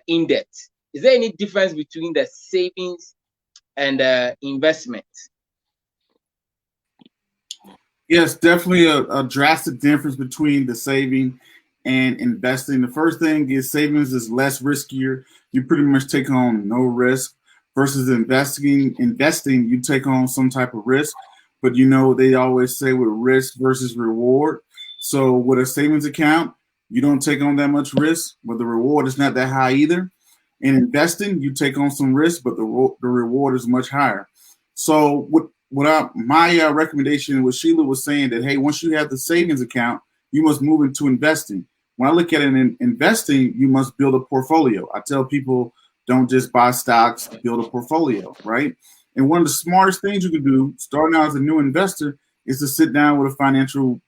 in depth. Is there any difference between the savings and investment? Yes, definitely a drastic difference between the saving and investing. The first thing is savings is less riskier. You pretty much take on no risk versus investing. Investing, you take on some type of risk, but you know they always say with risk versus reward. So with a savings account, you don't take on that much risk, but the reward is not that high either. In investing, you take on some risk, but the reward is much higher. So my recommendation was Sheila was saying that, hey, once you have the savings account, you must move into investing. When I look at it in investing, you must build a portfolio. I tell people, don't just buy stocks, build a portfolio, right? And one of the smartest things you can do starting out as a new investor is to sit down with a financial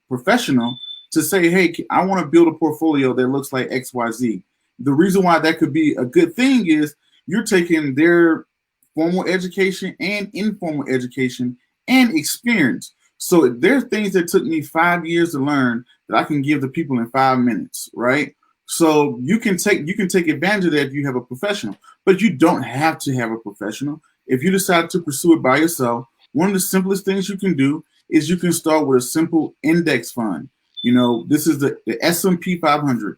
professional to say, hey, I want to build a portfolio that looks like XYZ. The reason why that could be a good thing is you're taking their formal education and informal education and experience. So there's things that took me 5 years to learn that I can give to people in 5 minutes, right? So you can take advantage of that if you have a professional, but you don't have to have a professional. If you decide to pursue it by yourself, one of the simplest things you can do is you can start with a simple index fund. You know, this is the S&P 500.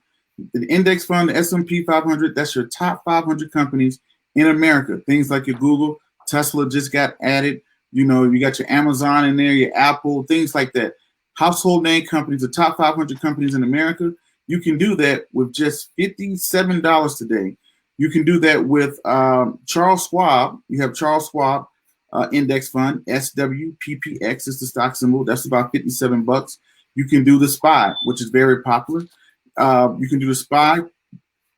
The index fund, the S&P 500, that's your top 500 companies in America. Things like your Google, Tesla just got added. You know, you got your Amazon in there, your Apple, things like that. Household name companies, the top 500 companies in America. You can do that with just $57 today. You can do that with Charles Schwab. You have Charles Schwab index fund, SWPPX is the stock symbol. That's about $57. You can do the SPY, which is very popular. You can do the SPY,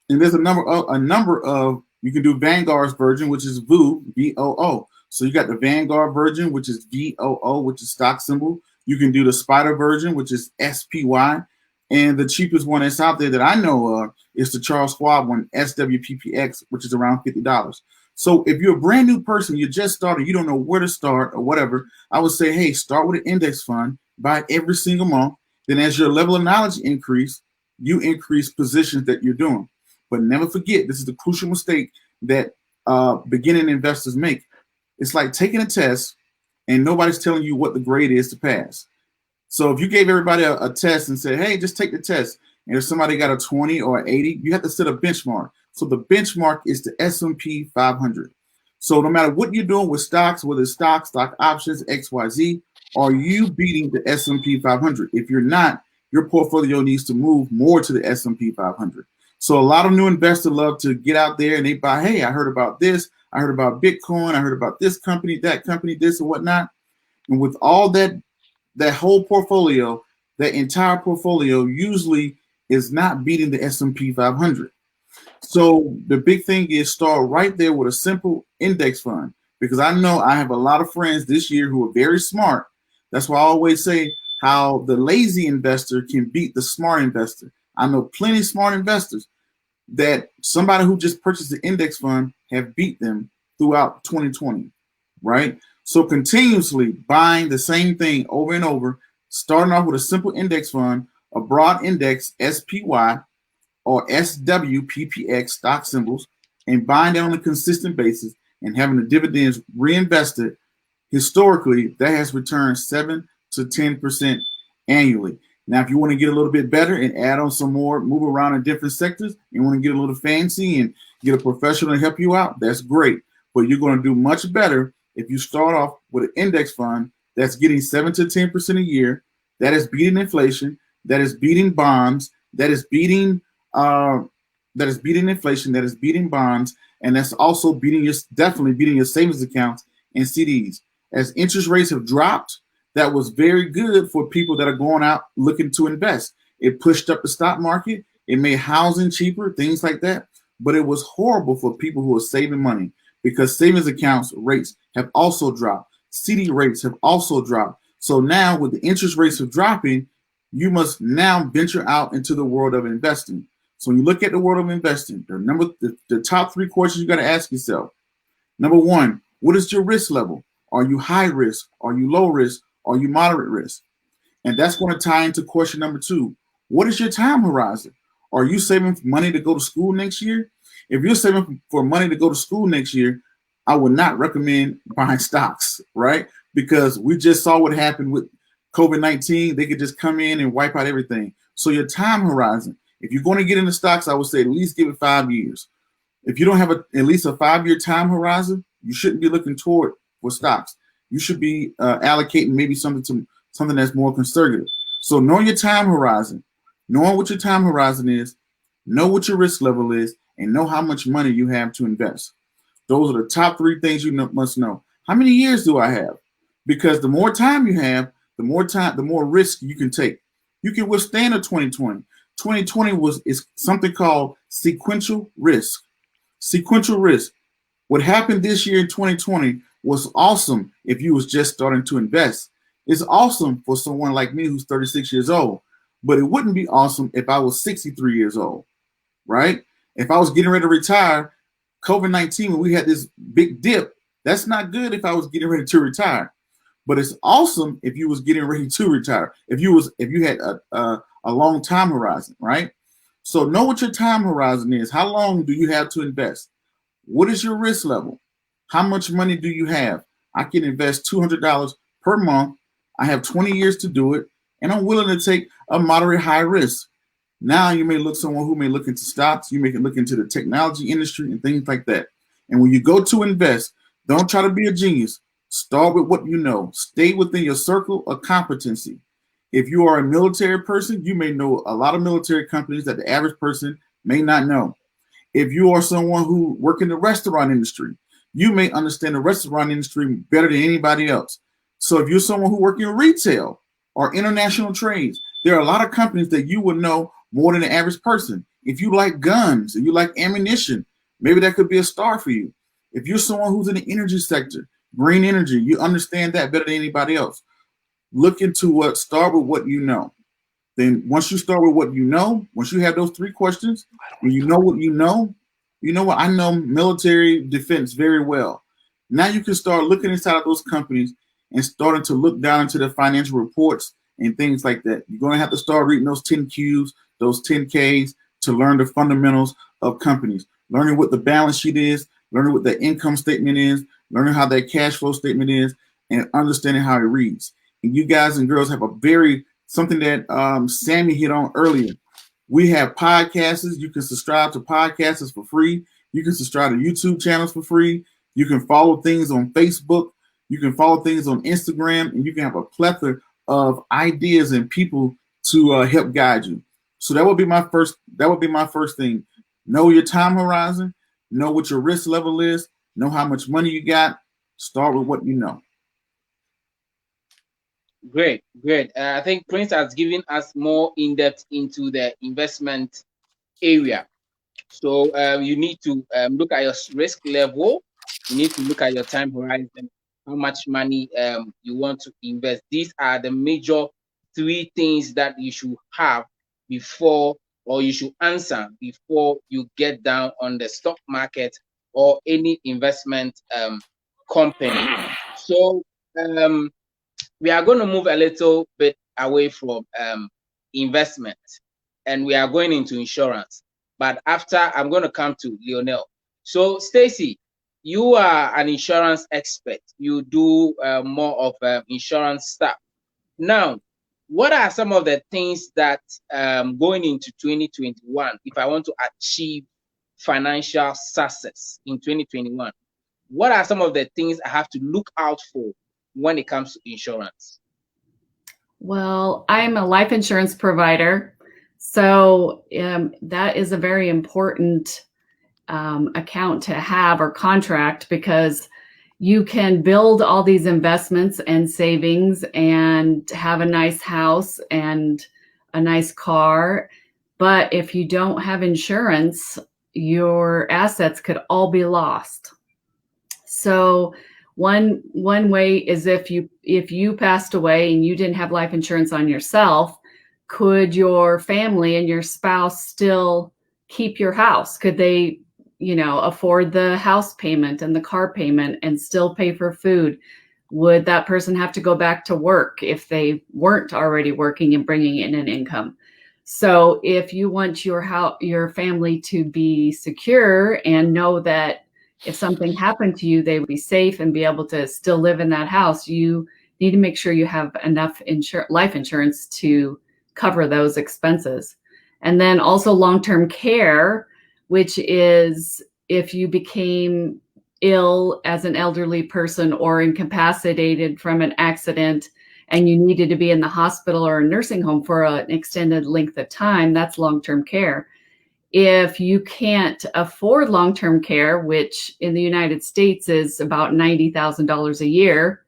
and there's a number of. You can do Vanguard's version, which is VOO, VOO. So you got the Vanguard version, which is VOO, which is stock symbol. You can do the Spider version, which is SPY. And the cheapest one that's out there that I know of is the Charles Schwab one, SWPPX, which is around $50. So if you're a brand new person, you just started, you don't know where to start or whatever, I would say, hey, start with an index fund, buy it every single month. Then as your level of knowledge increase, you increase positions that you're doing. But never forget, this is the crucial mistake that beginning investors make. It's like taking a test and nobody's telling you what the grade is to pass. So if you gave everybody a test and said, hey, just take the test, and if somebody got a 20 or an 80, you have to set a benchmark. So the benchmark is the S&P 500. So no matter what you're doing with stocks, whether it's stock options, XYZ, are you beating the S&P 500? If you're not, your portfolio needs to move more to the S&P 500. So a lot of new investors love to get out there and they buy, hey, I heard about this. I heard about Bitcoin. I heard about this company, that company, this and whatnot. And with all that whole portfolio, that entire portfolio usually is not beating the S&P 500. So the big thing is start right there with a simple index fund, because I know I have a lot of friends this year who are very smart. That's why I always say how the lazy investor can beat the smart investor. I know plenty of smart investors that somebody who just purchased the index fund have beat them throughout 2020, right? So continuously buying the same thing over and over, starting off with a simple index fund, a broad index, SPY or SWPPX stock symbols, and buying them on a consistent basis and having the dividends reinvested, historically, that has returned 7 to 10% annually. Now, if you want to get a little bit better and add on some more, move around in different sectors, you want to get a little fancy and get a professional to help you out, that's great. But you're going to do much better if you start off with an index fund that's getting 7 to 10% a year, that is beating inflation, that is beating bonds, that is beating inflation, that is beating bonds, and that's also definitely beating your savings accounts and CDs. As interest rates have dropped, that was very good for people that are going out looking to invest. It pushed up the stock market. It made housing cheaper, things like that. But it was horrible for people who are saving money, because savings accounts rates have also dropped. CD rates have also dropped. So now with the interest rates of dropping, you must now venture out into the world of investing. So when you look at the world of investing, the top 3 questions you got to ask yourself. Number 1, what is your risk level? Are you high risk? Are you low risk? Are you moderate risk? And that's going to tie into question number 2. What is your time horizon? Are you saving money to go to school next year? If you're saving for money to go to school next year, I would not recommend buying stocks, right? Because we just saw what happened with COVID-19. They could just come in and wipe out everything. So your time horizon, if you're going to get into stocks, I would say at least give it 5 years. If you don't have at least a 5-year time horizon, you shouldn't be looking toward for stocks. You should be allocating maybe something that's more conservative. So know your time horizon, knowing what your time horizon is, know what your risk level is, and know how much money you have to invest. Those are the top 3 things you must know. How many years do I have? Because the more time you have, the more risk you can take. You can withstand a 2020. 2020 is something called sequential risk. Sequential risk. What happened this year in 2020 was awesome if you was just starting to invest. It's awesome for someone like me who's 36 years old, but it wouldn't be awesome if I was 63 years old, right? If I was getting ready to retire, COVID-19, when we had this big dip, that's not good if I was getting ready to retire. But it's awesome if you was getting ready to retire, if you had a long time horizon, right? So know what your time horizon is. How long do you have to invest? What is your risk level? How much money do you have? I can invest $200 per month. I have 20 years to do it, and I'm willing to take a moderate high risk. Now you may look someone who may look into stocks. You may look into the technology industry and things like that. And when you go to invest, don't try to be a genius. Start with what you know. Stay within your circle of competency. If you are a military person, you may know a lot of military companies that the average person may not know. If you are someone who works in the restaurant industry, you may understand the restaurant industry better than anybody else. So if you're someone who works in retail or international trades, there are a lot of companies that you would know more than the average person. If you like guns and you like ammunition, maybe that could be a star for you. If you're someone who's in the energy sector, green energy, you understand that better than anybody else. Look into start with what you know. Then once you start with what you know, once you have those 3 questions, and you know what you know what, I know military defense very well. Now you can start looking inside of those companies and starting to look down into the financial reports and things like that. You're going to have to start reading those 10Qs, those 10Ks to learn the fundamentals of companies, learning what the balance sheet is, learning what the income statement is, learning how that cash flow statement is, and understanding how it reads. And you guys and girls have something that Sammy hit on earlier. We have podcasts. You can subscribe to podcasts for free. You can subscribe to YouTube channels for free. You can follow things on Facebook. You can follow things on Instagram, and you can have a plethora of ideas and people to help guide you. So that would be my first thing. Know your time horizon. Know what your risk level is. Know how much money you got. Start with what you know. Great. I think Prince has given us more in-depth into the investment area. So you need to look at your risk level. You need to look at your time horizon, how much money you want to invest. These are the major 3 things that you should have before, or you should answer before you get down on the stock market or any investment company. So we are going to move a little bit away from investment, and we are going into insurance. But after, I'm going to come to Lionel. So Stacey, you are an insurance expert. You do more of insurance stuff. Now, what are some of the things that going into 2021, if I want to achieve financial success in 2021, what are some of the things I have to look out for when it comes to insurance? Well, I'm a life insurance provider. So that is a very important account to have, or contract, because you can build all these investments and savings and have a nice house and a nice car. But if you don't have insurance, your assets could all be lost. So one way is if you passed away and you didn't have life insurance on yourself, could your family and your spouse still keep your house? Could they, afford the house payment and the car payment and still pay for food? Would that person have to go back to work if they weren't already working and bringing in an income? So if you want your family to be secure and know that if something happened to you, they would be safe and be able to still live in that house. You need to make sure you have enough life insurance to cover those expenses. And then also long-term care, which is if you became ill as an elderly person or incapacitated from an accident and you needed to be in the hospital or a nursing home for an extended length of time, that's long-term care. If you can't afford long-term care, which in the United States is about $90,000 a year,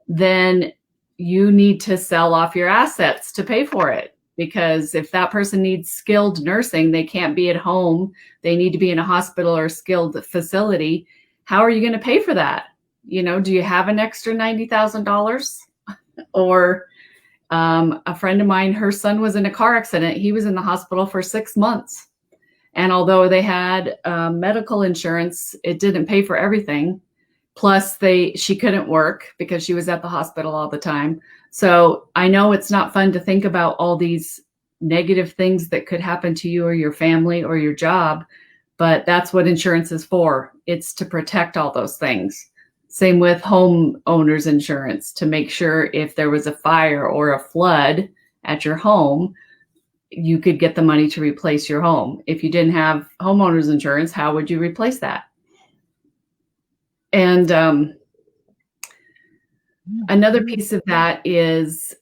then you need to sell off your assets to pay for it. Because if that person needs skilled nursing, they can't be at home, they need to be in a hospital or a skilled facility. How are you going to pay for that? You know, do you have an extra $90,000? Or a friend of mine, her son was in a car accident. He was in the hospital for 6 months. And although they had medical insurance, it didn't pay for everything. Plus, she couldn't work because she was at the hospital all the time. So I know it's not fun to think about all these negative things that could happen to you or your family or your job, but that's what insurance is for. It's to protect all those things. Same with homeowners insurance, to make sure if there was a fire or a flood at your home, you could get the money to replace your home. If you didn't have homeowners insurance, how would you replace that? And another piece of that is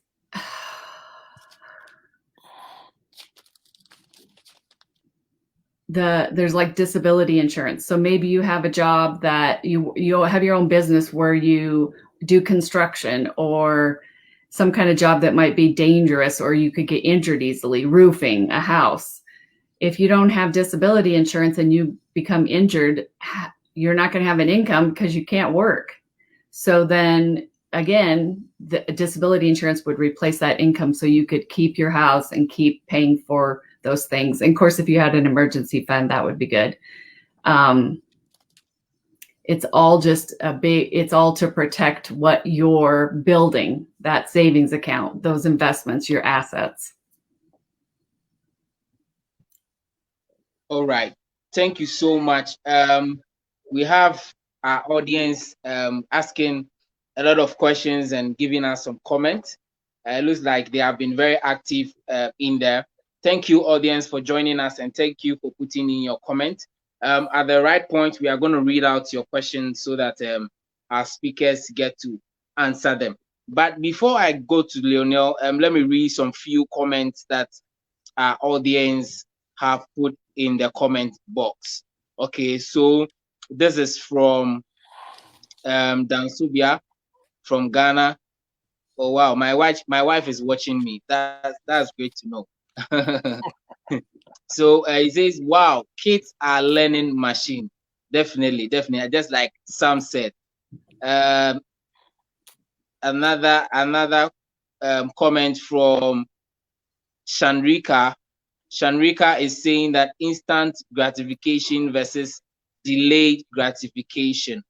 there's like disability insurance. So maybe you have a job that you have your own business where you do construction, or some kind of job that might be dangerous, or you could get injured easily, roofing a house. If you don't have disability insurance and you become injured, you're not going to have an income because you can't work. So then again, the disability insurance would replace that income so you could keep your house and keep paying for those things. And of course, if you had an emergency fund, that would be good. It's all it's all to protect what you're building, that savings account, those investments, your assets. All right. Thank you so much. We have our audience asking a lot of questions and giving us some comments. It looks like they have been very active in there. Thank you, audience, for joining us, and thank you for putting in your comment. At the right point, we are going to read out your questions so that our speakers get to answer them. But before I go to Lionel, let me read some few comments that our audience have put in the comment box. Okay, so this is from Dansubia from Ghana. Oh wow, my wife is watching me. That's great to know. So he says, wow, kids are learning machine. Definitely. Just like Sam said. Another comment from Shanrika. Shanrika is saying that instant gratification versus delayed gratification.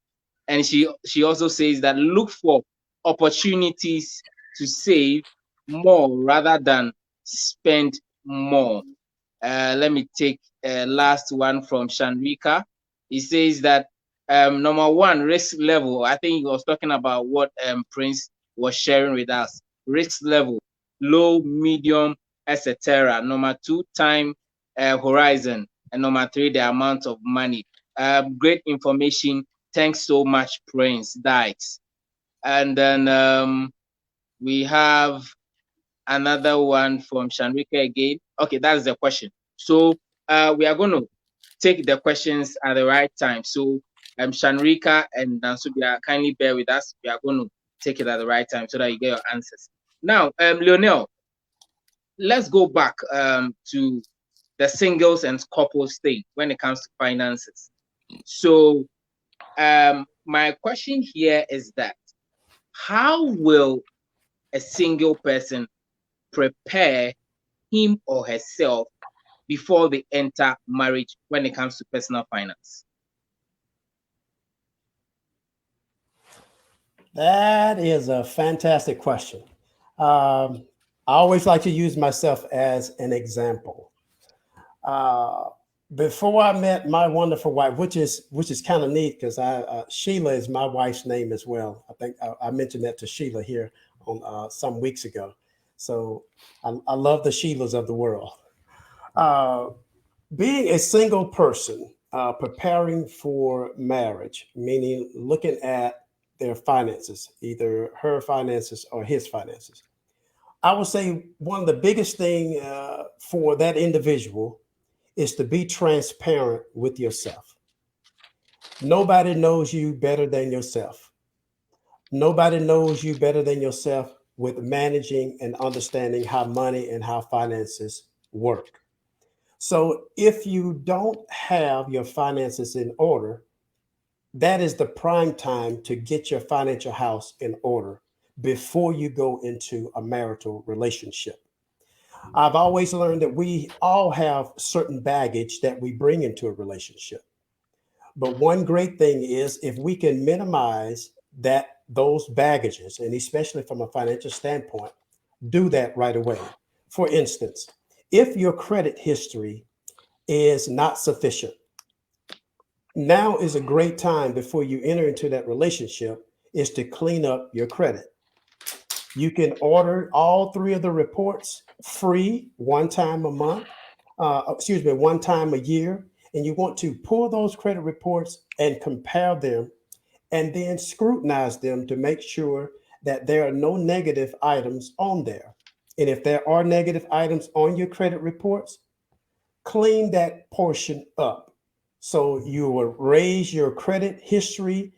And she also says that look for opportunities to save more rather than spend more. Let me take last one from Shanrika. He says that number one, risk level. I think he was talking about what Prince was sharing with us. Risk level, low, medium, etc. Number two, time horizon. And number three, the amount of money. Great information. Thanks so much, Prince Dykes. And then we have another one from Shanrika again. Okay, that's the question. So we are going to take the questions at the right time. So Shanrika and Dansubia, kindly bear with us. We are going to take it at the right time so that you get your answers. Now, Lionel, let's go back to the singles and couples state when it comes to finances. So my question here is that how will a single person prepare him or herself before they enter marriage when it comes to personal finance? That is a fantastic question. I always like to use myself as an example. Before I met my wonderful wife, which is kind of neat because Sheila is my wife's name as well. I think I mentioned that to Sheila here on some weeks ago. So I love the Sheilas of the world. Uh, Being a single person preparing for marriage, meaning looking at their finances, either her finances or his finances. I would say one of the biggest thing for that individual is to be transparent with yourself. Nobody knows you better than yourself. Nobody knows you better than yourself with managing and understanding how money and how finances work. So if you don't have your finances in order, that is the prime time to get your financial house in order before you go into a marital relationship. I've always learned that we all have certain baggage that we bring into a relationship. But one great thing is if we can minimize those baggages, and especially from a financial standpoint, do that right away. For instance, if your credit history is not sufficient, now is a great time before you enter into that relationship is to clean up your credit. You can order all three of the reports free one time a month, one time a year. And you want to pull those credit reports and compare them and then scrutinize them to make sure that there are no negative items on there. And if there are negative items on your credit reports, clean that portion up. So you will raise your credit history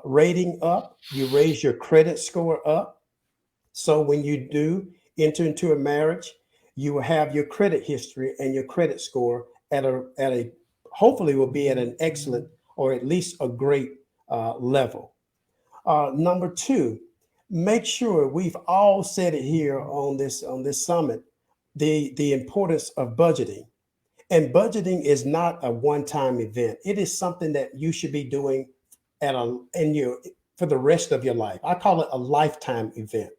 rating up, you raise your credit score up. So when you do enter into a marriage, you will have your credit history and your credit score at a hopefully will be at an excellent or at least a great level. Number two, make sure we've all said it here on this summit, the importance of budgeting. And budgeting is not a one-time event. It is something that you should be doing for the rest of your life. I call it a lifetime event.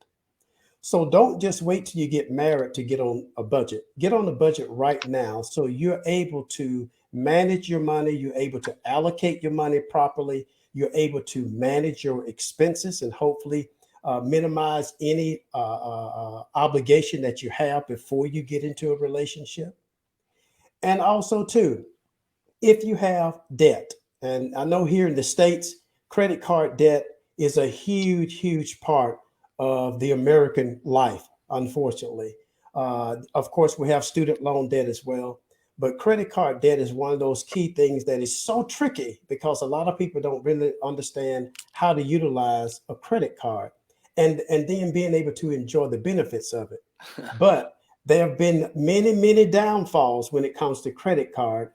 So don't just wait till you get married to get on a budget. Get on a budget right now so you're able to manage your money, you're able to allocate your money properly, you're able to manage your expenses and hopefully minimize any obligation that you have before you get into a relationship. And also, too, if you have debt, and I know here in the States, credit card debt is a huge, huge part of the American life, unfortunately. Of course, we have student loan debt as well. But credit card debt is one of those key things that is so tricky because a lot of people don't really understand how to utilize a credit card and then being able to enjoy the benefits of it. But there have been many, many downfalls when it comes to credit card.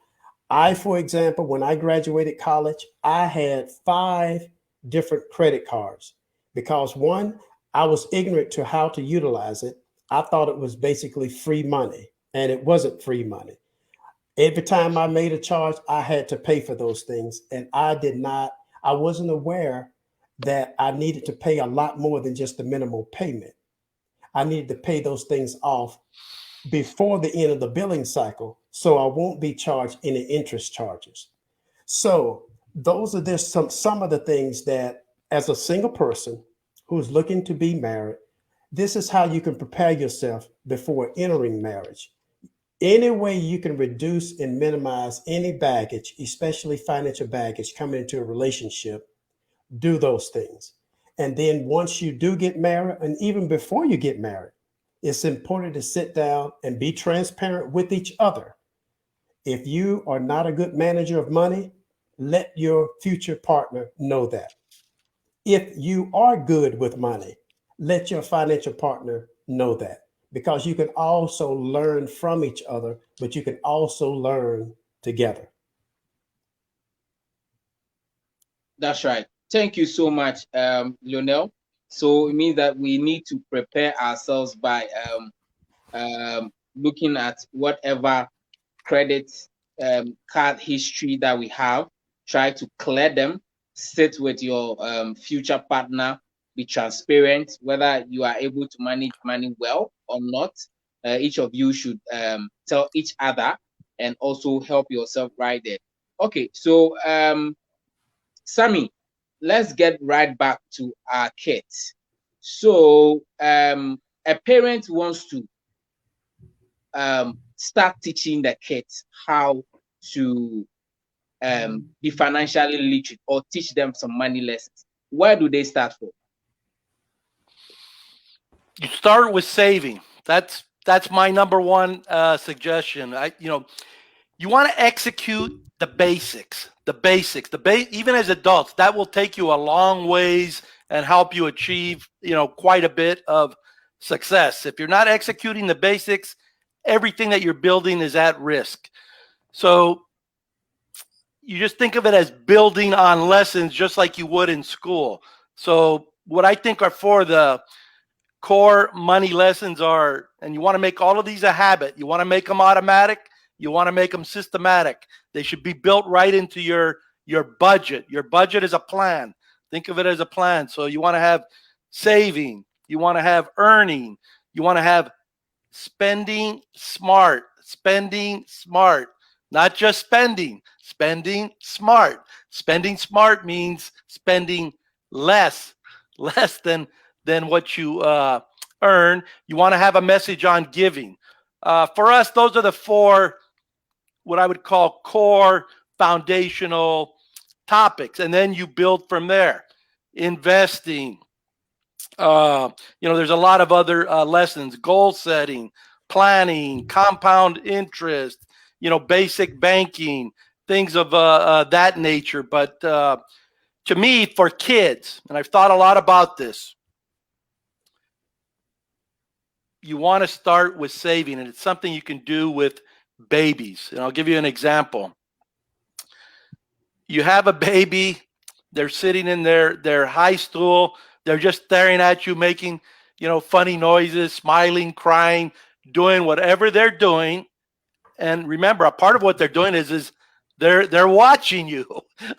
For example, when I graduated college, I had 5 different credit cards because one, I was ignorant to how to utilize it. I thought it was basically free money, and it wasn't free money. Every time I made a charge, I had to pay for those things. And I wasn't aware that I needed to pay a lot more than just the minimal payment. I needed to pay those things off before the end of the billing cycle, so I won't be charged any interest charges. So those are just some of the things that, as a single person who's looking to be married, this is how you can prepare yourself before entering marriage. Any way you can reduce and minimize any baggage, especially financial baggage, coming into a relationship, do those things. And then once you do get married, and even before you get married, it's important to sit down and be transparent with each other. If you are not a good manager of money, let your future partner know that. If you are good with money, let your financial partner know that. Because you can also learn from each other, but you can also learn together. That's right. Thank you so much, Lionel. So it means that we need to prepare ourselves by looking at whatever credit card history that we have. Try to clear them. Sit with your future partner. Be transparent, whether you are able to manage money well or not. Each of you should tell each other and also help yourself right there. Okay, so Sammy, let's get right back to our kids. So a parent wants to start teaching the kids how to be financially literate or teach them some money lessons. Where do they start from? You start with saving. That's my number one suggestion. You want to execute the basics. Even as adults, that will take you a long ways and help you achieve, quite a bit of success. If you're not executing the basics, everything that you're building is at risk. So you just think of it as building on lessons, just like you would in school. So what I think are for the core money lessons are, and you want to make all of these a habit. You want to make them automatic. You want to make them systematic. They should be built right into your budget. Your budget is a plan. Think of it as a plan. So you want to have saving. You want to have earning. You want to have spending smart. Spending smart. Not just spending. Spending smart. Spending smart means spending less than what you earn. You want to have a message on giving. For us, those are the four, what I would call core foundational topics. And then you build from there. Investing. There's a lot of other lessons, goal setting, planning, compound interest, basic banking, things of that nature. But to me, for kids, and I've thought a lot about this, you want to start with saving, and it's something you can do with babies. And I'll give you an example. You have a baby, they're sitting in their high stool, they're just staring at you, making, funny noises, smiling, crying, doing whatever they're doing. And remember, a part of what they're doing is they're watching you.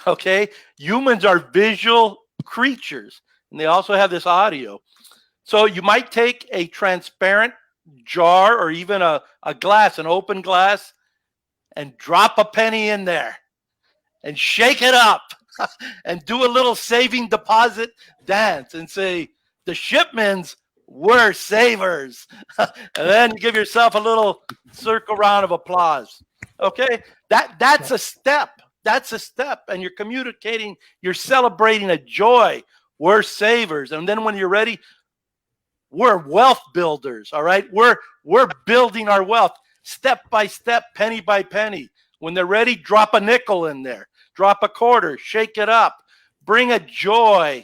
Okay? Humans are visual creatures, and they also have this audio. So you might take a transparent jar or even a glass, an open glass, and drop a penny in there and shake it up and do a little saving deposit dance and say, the Shipmans were savers. And then you give yourself a little circle round of applause. Okay? That's a step. That's a step. And you're communicating, you're celebrating a joy. We're savers. And then when you're ready, we're wealth builders, all right? We're building our wealth step by step, penny by penny. When they're ready, drop a nickel in there, drop a quarter, shake it up. Bring a joy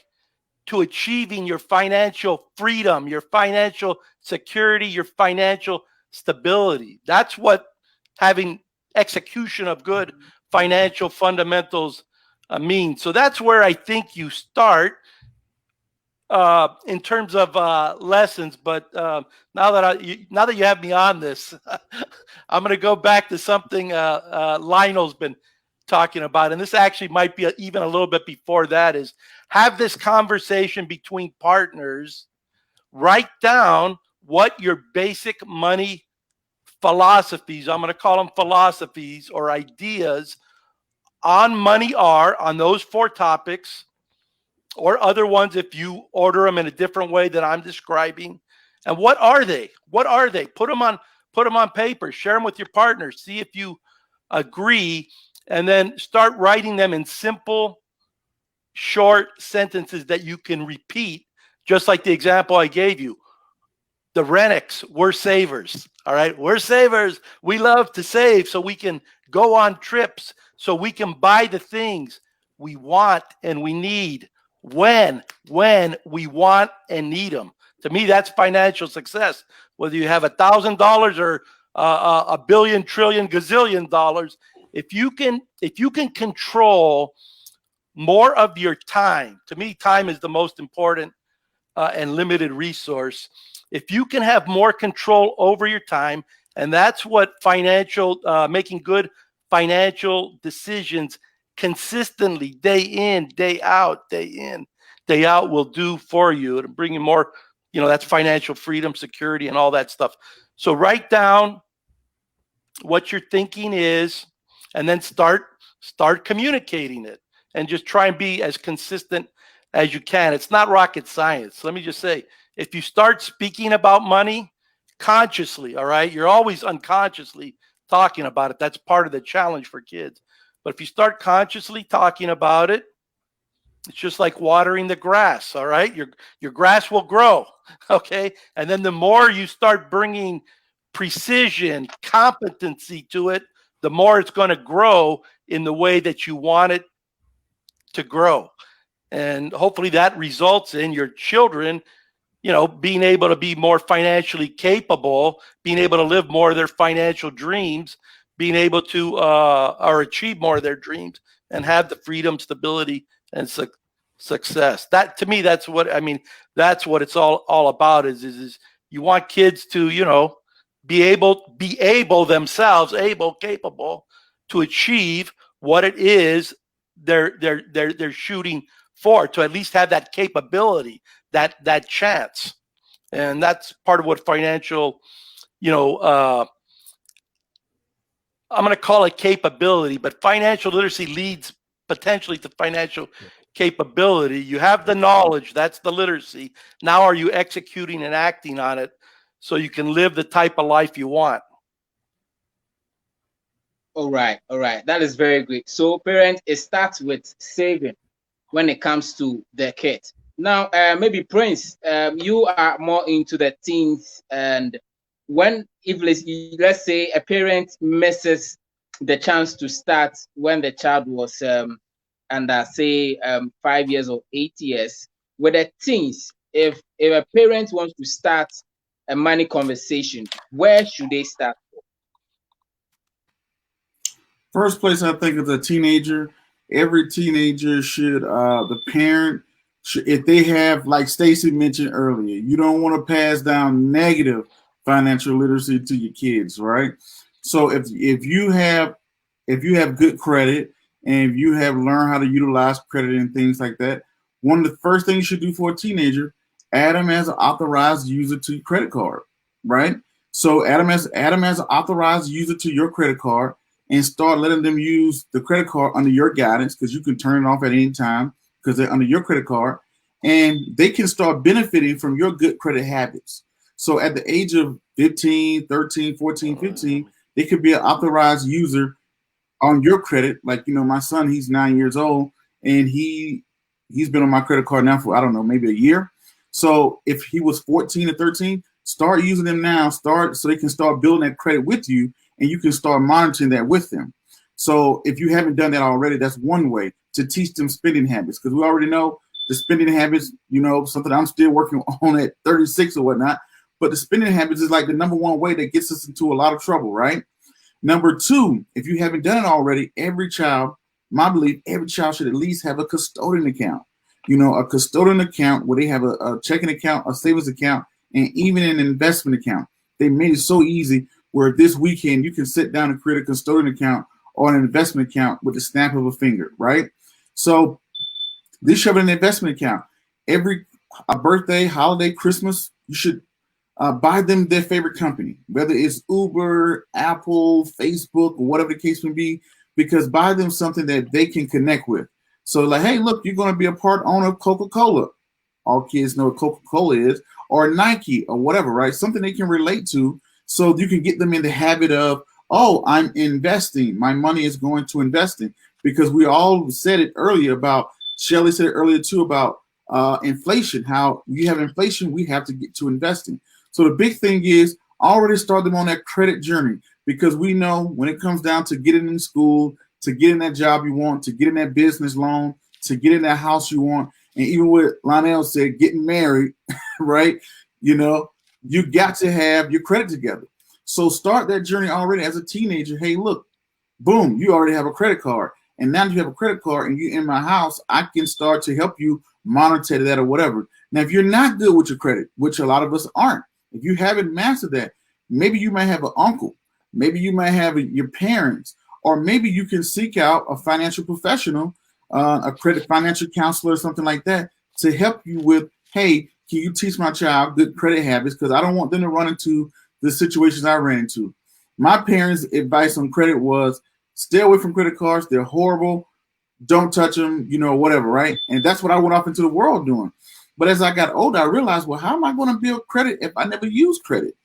to achieving your financial freedom, your financial security, your financial stability. That's what having execution of good financial fundamentals means. So that's where I think you start. In terms of lessons, but now that you have me on this, I'm going to go back to something Lionel's been talking about, and this actually might be even a little bit before that, is have this conversation between partners, write down what your basic money philosophies, I'm going to call them philosophies or ideas on money are, on those four topics, or other ones if you order them in a different way that I'm describing. And what are they? What are they? Put them on paper, share them with your partner, see if you agree, and then start writing them in simple, short sentences that you can repeat, just like the example I gave you. The Rennicks, we're savers. All right, we're savers. We love to save so we can go on trips, so we can buy the things we want and we need when we want and need them. To me, that's financial success. Whether you have $1,000 or a billion, trillion, gazillion dollars, if you can control more of your time, to me, time is the most important and limited resource. If you can have more control over your time, and that's what making good financial decisions consistently, day in, day out will do for you. It'll bring you more, that's financial freedom, security, and all that stuff. So write down what your thinking is, and then start communicating it, and just try and be as consistent as you can. It's not rocket science. Let me just say, if you start speaking about money consciously, all right, you're always unconsciously talking about it. That's part of the challenge for kids. But if you start consciously talking about it, it's just like watering the grass, all right? Your grass will grow, okay? And then the more you start bringing precision, competency to it, the more it's going to grow in the way that you want it to grow. And hopefully that results in your children, you know, being able to be more financially capable, being able to live more of their financial dreams, being able to or achieve more of their dreams, and have the freedom, stability, and success. That, to me, that's what I mean. That's what it's all about. Is you want kids to, you know, be able themselves, capable to achieve what it is they're shooting for, to at least have that capability, that chance. And that's part of what financial, you know, I'm going to call it capability, but financial literacy leads potentially to financial capability. You have the knowledge, that's the literacy. Now are you executing and acting on it so you can live the type of life you want? All right. That is very great. So parents, it starts with saving when it comes to the kids. Now, maybe Prince, you are more into the teens, and if let's say a parent misses the chance to start when the child was under, say, 5 years or 8 years, with the teens, if a parent wants to start a money conversation, where should they start? First place, I think, is a teenager. Every teenager should, the parent, if they have, like Stacey mentioned earlier, you don't want to pass down negative financial literacy to your kids, right? So if you have good credit, and if you have learned how to utilize credit and things like that, one of the first things you should do for a teenager, add them as an authorized user to your credit card, right? So add them as an authorized user to your credit card, and start letting them use the credit card under your guidance, because you can turn it off at any time because they're under your credit card, and they can start benefiting from your good credit habits. So at the age of 15, 13, 14, 15, they could be an authorized user on your credit. Like, you know, my son, he's 9 years old, and he's been on my credit card now for, I don't know, maybe a year. So if he was 14 or 13, start using them now, so they can start building that credit with you, and you can start monitoring that with them. So if you haven't done that already, that's one way to teach them spending habits, because we already know the spending habits, you know, something I'm still working on at 36 or whatnot. But the spending habits is like the number one way that gets us into a lot of trouble, right? Number two, if you haven't done it already, every child, my belief, every child should at least have a custodian account. You know, a custodian account where they have a checking account, a savings account, and even an investment account. They made it so easy where this weekend you can sit down and create a custodian account or an investment account with the snap of a finger, right? So this should have an investment account. Every birthday, holiday, Christmas, you should buy them their favorite company, whether it's Uber, Apple, Facebook, or whatever the case may be, because buy them something that they can connect with. So like, hey, look, you're going to be a part owner of Coca-Cola. All kids know what Coca-Cola is, or Nike, or whatever, right? Something they can relate to, so you can get them in the habit of, oh, I'm investing. My money is going to investing. Because we all said it earlier about, Sheila said it earlier too, about inflation, how you have inflation, we have to get to investing. So the big thing is already start them on that credit journey, because we know when it comes down to getting in school, to getting that job you want, to getting that business loan, to getting that house you want, and even what Lionel said, getting married, right? You know, you got to have your credit together. So start that journey already as a teenager. Hey, look, boom, you already have a credit card. And now that you have a credit card and you're in my house, I can start to help you monitor that or whatever. Now, if you're not good with your credit, which a lot of us aren't, if you haven't mastered that, maybe you might have an uncle, maybe you might have your parents, or maybe you can seek out a financial professional, a credit financial counselor or something like that, to help you with, hey, can you teach my child good credit habits? Because I don't want them to run into the situations I ran into. My parents' advice on credit was stay away from credit cards. They're horrible. Don't touch them, whatever, right? And that's what I went off into the world doing. But as I got older, I realized, well, how am I going to build credit if I never use credit,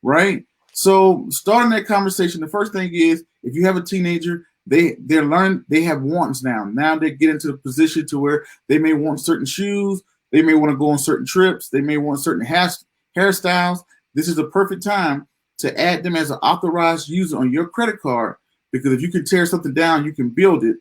right? So starting that conversation, the first thing is, if you have a teenager, they have wants now. Now they get into the position to where they may want certain shoes, they may want to go on certain trips, they may want certain hairstyles. This is the perfect time to add them as an authorized user on your credit card, because if you can tear something down, you can build it.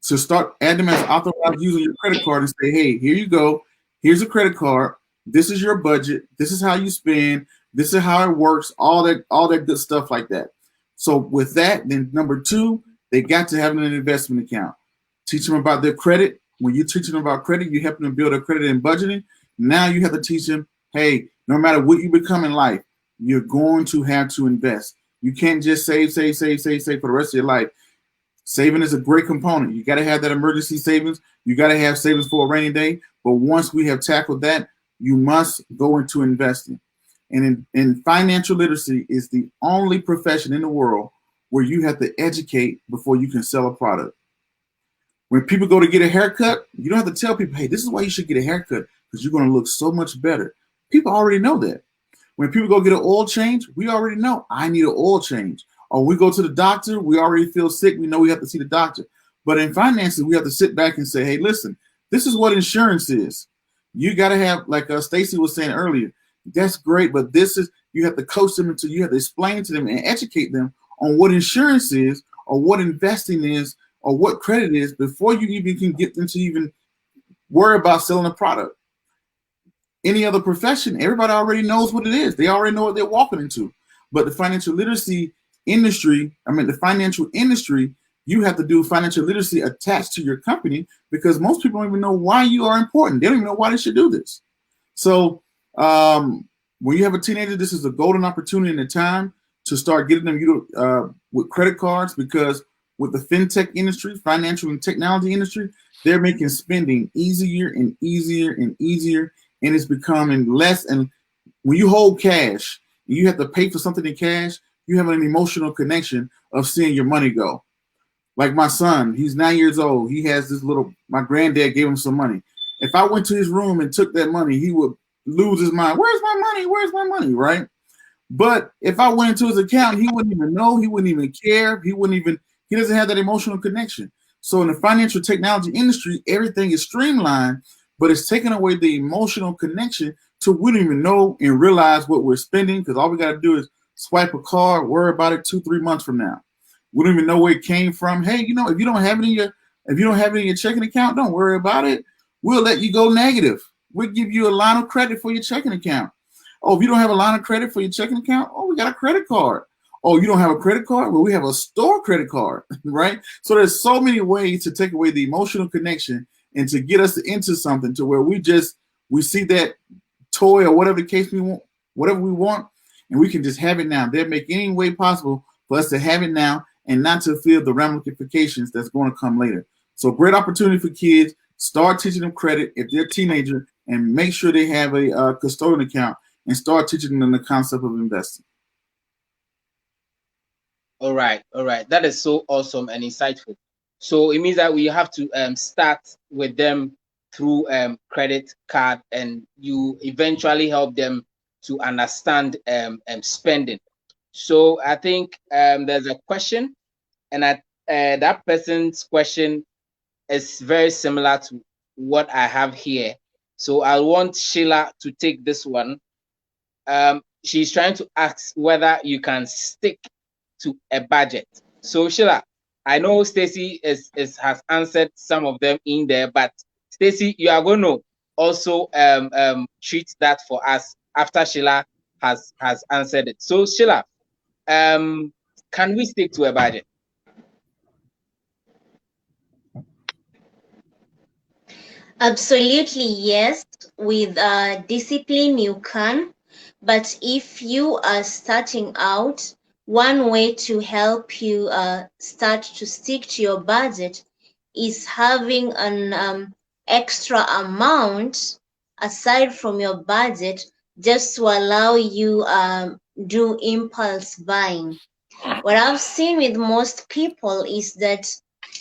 So start add them as an authorized user on your credit card and say, hey, here you go. Here's a credit card. This is your budget. This is how you spend. This is how it works. All that good stuff like that. So with that, then number 2, they got to have an investment account. Teach them about their credit. When you're teaching them about credit, you help them build their credit and budgeting. Now you have to teach them, hey, no matter what you become in life, you're going to have to invest. You can't just save for the rest of your life. Saving is a great component. You got to have that emergency savings. You got to have savings for a rainy day. But once we have tackled that, you must go into investing. And in financial literacy is the only profession in the world where you have to educate before you can sell a product. When people go to get a haircut, you don't have to tell people, hey, this is why you should get a haircut, because you're going to look so much better. People already know that. When people go get an oil change, we already know I need an oil change. Or we go to the doctor, we already feel sick, we know we have to see the doctor. But in finances, we have to sit back and say, hey, listen, this is what insurance is. You got to have, like Stacey was saying earlier, that's great, but you have to coach them you have to explain to them and educate them on what insurance is, or what investing is, or what credit is, before you even can get them to even worry about selling a product. Any other profession, everybody already knows what it is. They already know what they're walking into. But the financial industry, you have to do financial literacy attached to your company, because most people don't even know why you are important. They don't even know why they should do this. So when you have a teenager, this is a golden opportunity and a time to start getting them with credit cards, because with the fintech industry, financial and technology industry, they're making spending easier and easier and easier, and it's becoming less. And when you hold cash, you have to pay for something in cash, you have an emotional connection of seeing your money go. Like my son, he's 9 years old. He has my granddad gave him some money. If I went to his room and took that money, he would lose his mind. Where's my money? Where's my money? Right? But if I went into his account, he wouldn't even know. He wouldn't even care. He doesn't have that emotional connection. So in the financial technology industry, everything is streamlined, but it's taking away the emotional connection to we don't even know and realize what we're spending, because all we got to do is swipe a card, worry about it 2-3 months from now. We don't even know where it came from. Hey, if you don't have it in your checking account, don't worry about it. We'll let you go negative. We'll give you a line of credit for your checking account. Oh, if you don't have a line of credit for your checking account, oh, we got a credit card. Oh, you don't have a credit card? Well, we have a store credit card, right? So there's so many ways to take away the emotional connection and to get us into something to where we see that toy or whatever the case we want, and we can just have it now. They'll make any way possible for us to have it now and not to feel the ramifications that's going to come later. So great opportunity for kids. Start teaching them credit if they're a teenager, and make sure they have a custodian account, and start teaching them the concept of investing. All right. That is so awesome and insightful. So it means that we have to start with them through credit card, and you eventually help them to understand spending. So I think there's a question, and that person's question is very similar to what I have here. So I want Sheila to take this one. She's trying to ask whether you can stick to a budget. So Sheila, I know Stacey has answered some of them in there, but Stacey, you are going to also treat that for us after Sheila has answered it. So Sheila, can we stick to a budget? Absolutely, yes. With discipline, you can. But if you are starting out, one way to help you start to stick to your budget is having an extra amount aside from your budget, just to allow you do impulse buying. What I've seen with most people is that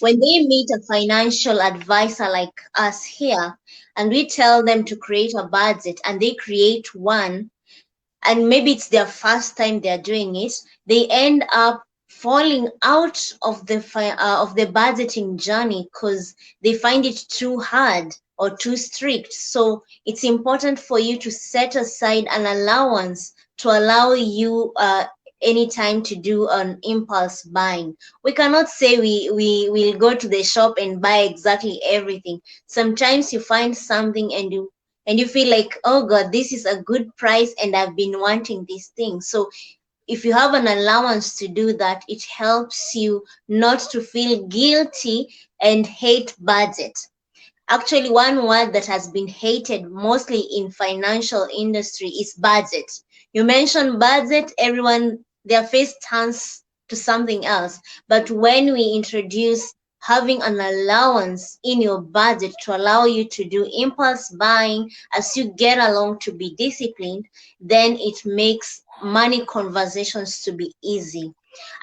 when they meet a financial advisor like us here, and we tell them to create a budget and they create one, and maybe it's their first time they're doing it, they end up falling out of the budgeting journey because they find it too hard or too strict. So it's important for you to set aside an allowance to allow you any time to do an impulse buying. We cannot say we will go to the shop and buy exactly everything. Sometimes you find something and you feel like, oh God, this is a good price and I've been wanting this thing. So if you have an allowance to do that, it helps you not to feel guilty and hate budget. Actually, one word that has been hated mostly in financial industry is budget. You mention budget, everyone, their face turns to something else. But when we introduce having an allowance in your budget to allow you to do impulse buying as you get along to be disciplined, then it makes money conversations to be easy.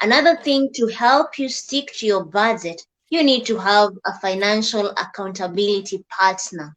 Another thing to help you stick to your budget, you need to have a financial accountability partner.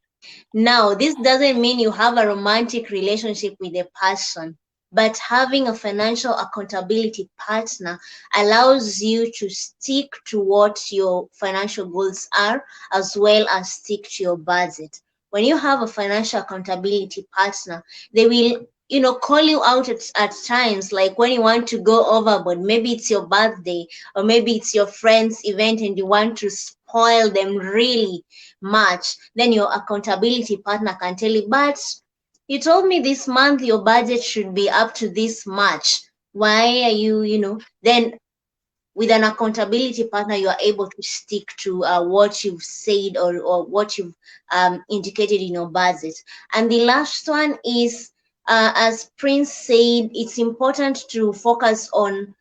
Now, this doesn't mean you have a romantic relationship with a person, but having a financial accountability partner allows you to stick to what your financial goals are, as well as stick to your budget. When you have a financial accountability partner, they will call you out at times, like when you want to go overboard. Maybe it's your birthday or maybe it's your friend's event and you want to spoil them really much. Then your accountability partner can tell you, but you told me this month your budget should be up to this much. Why are you, then with an accountability partner, you are able to stick to what you've said or what you've indicated in your budget. And the last one is, as Prince said, it's important to focus on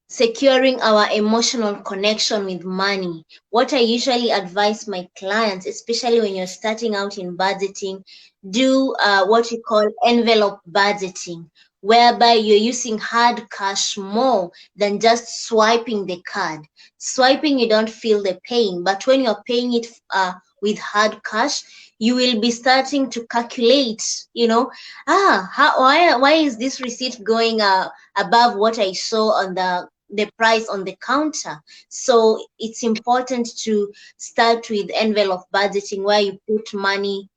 securing our emotional connection with money. What I usually advise my clients, especially when you're starting out in budgeting, do what we call envelope budgeting, whereby you're using hard cash more than just swiping the card. Swiping, you don't feel the pain, but when you're paying it with hard cash, you will be starting to calculate, why is this receipt going above what I saw on the price on the counter. So it's important to start with envelope budgeting, where you put money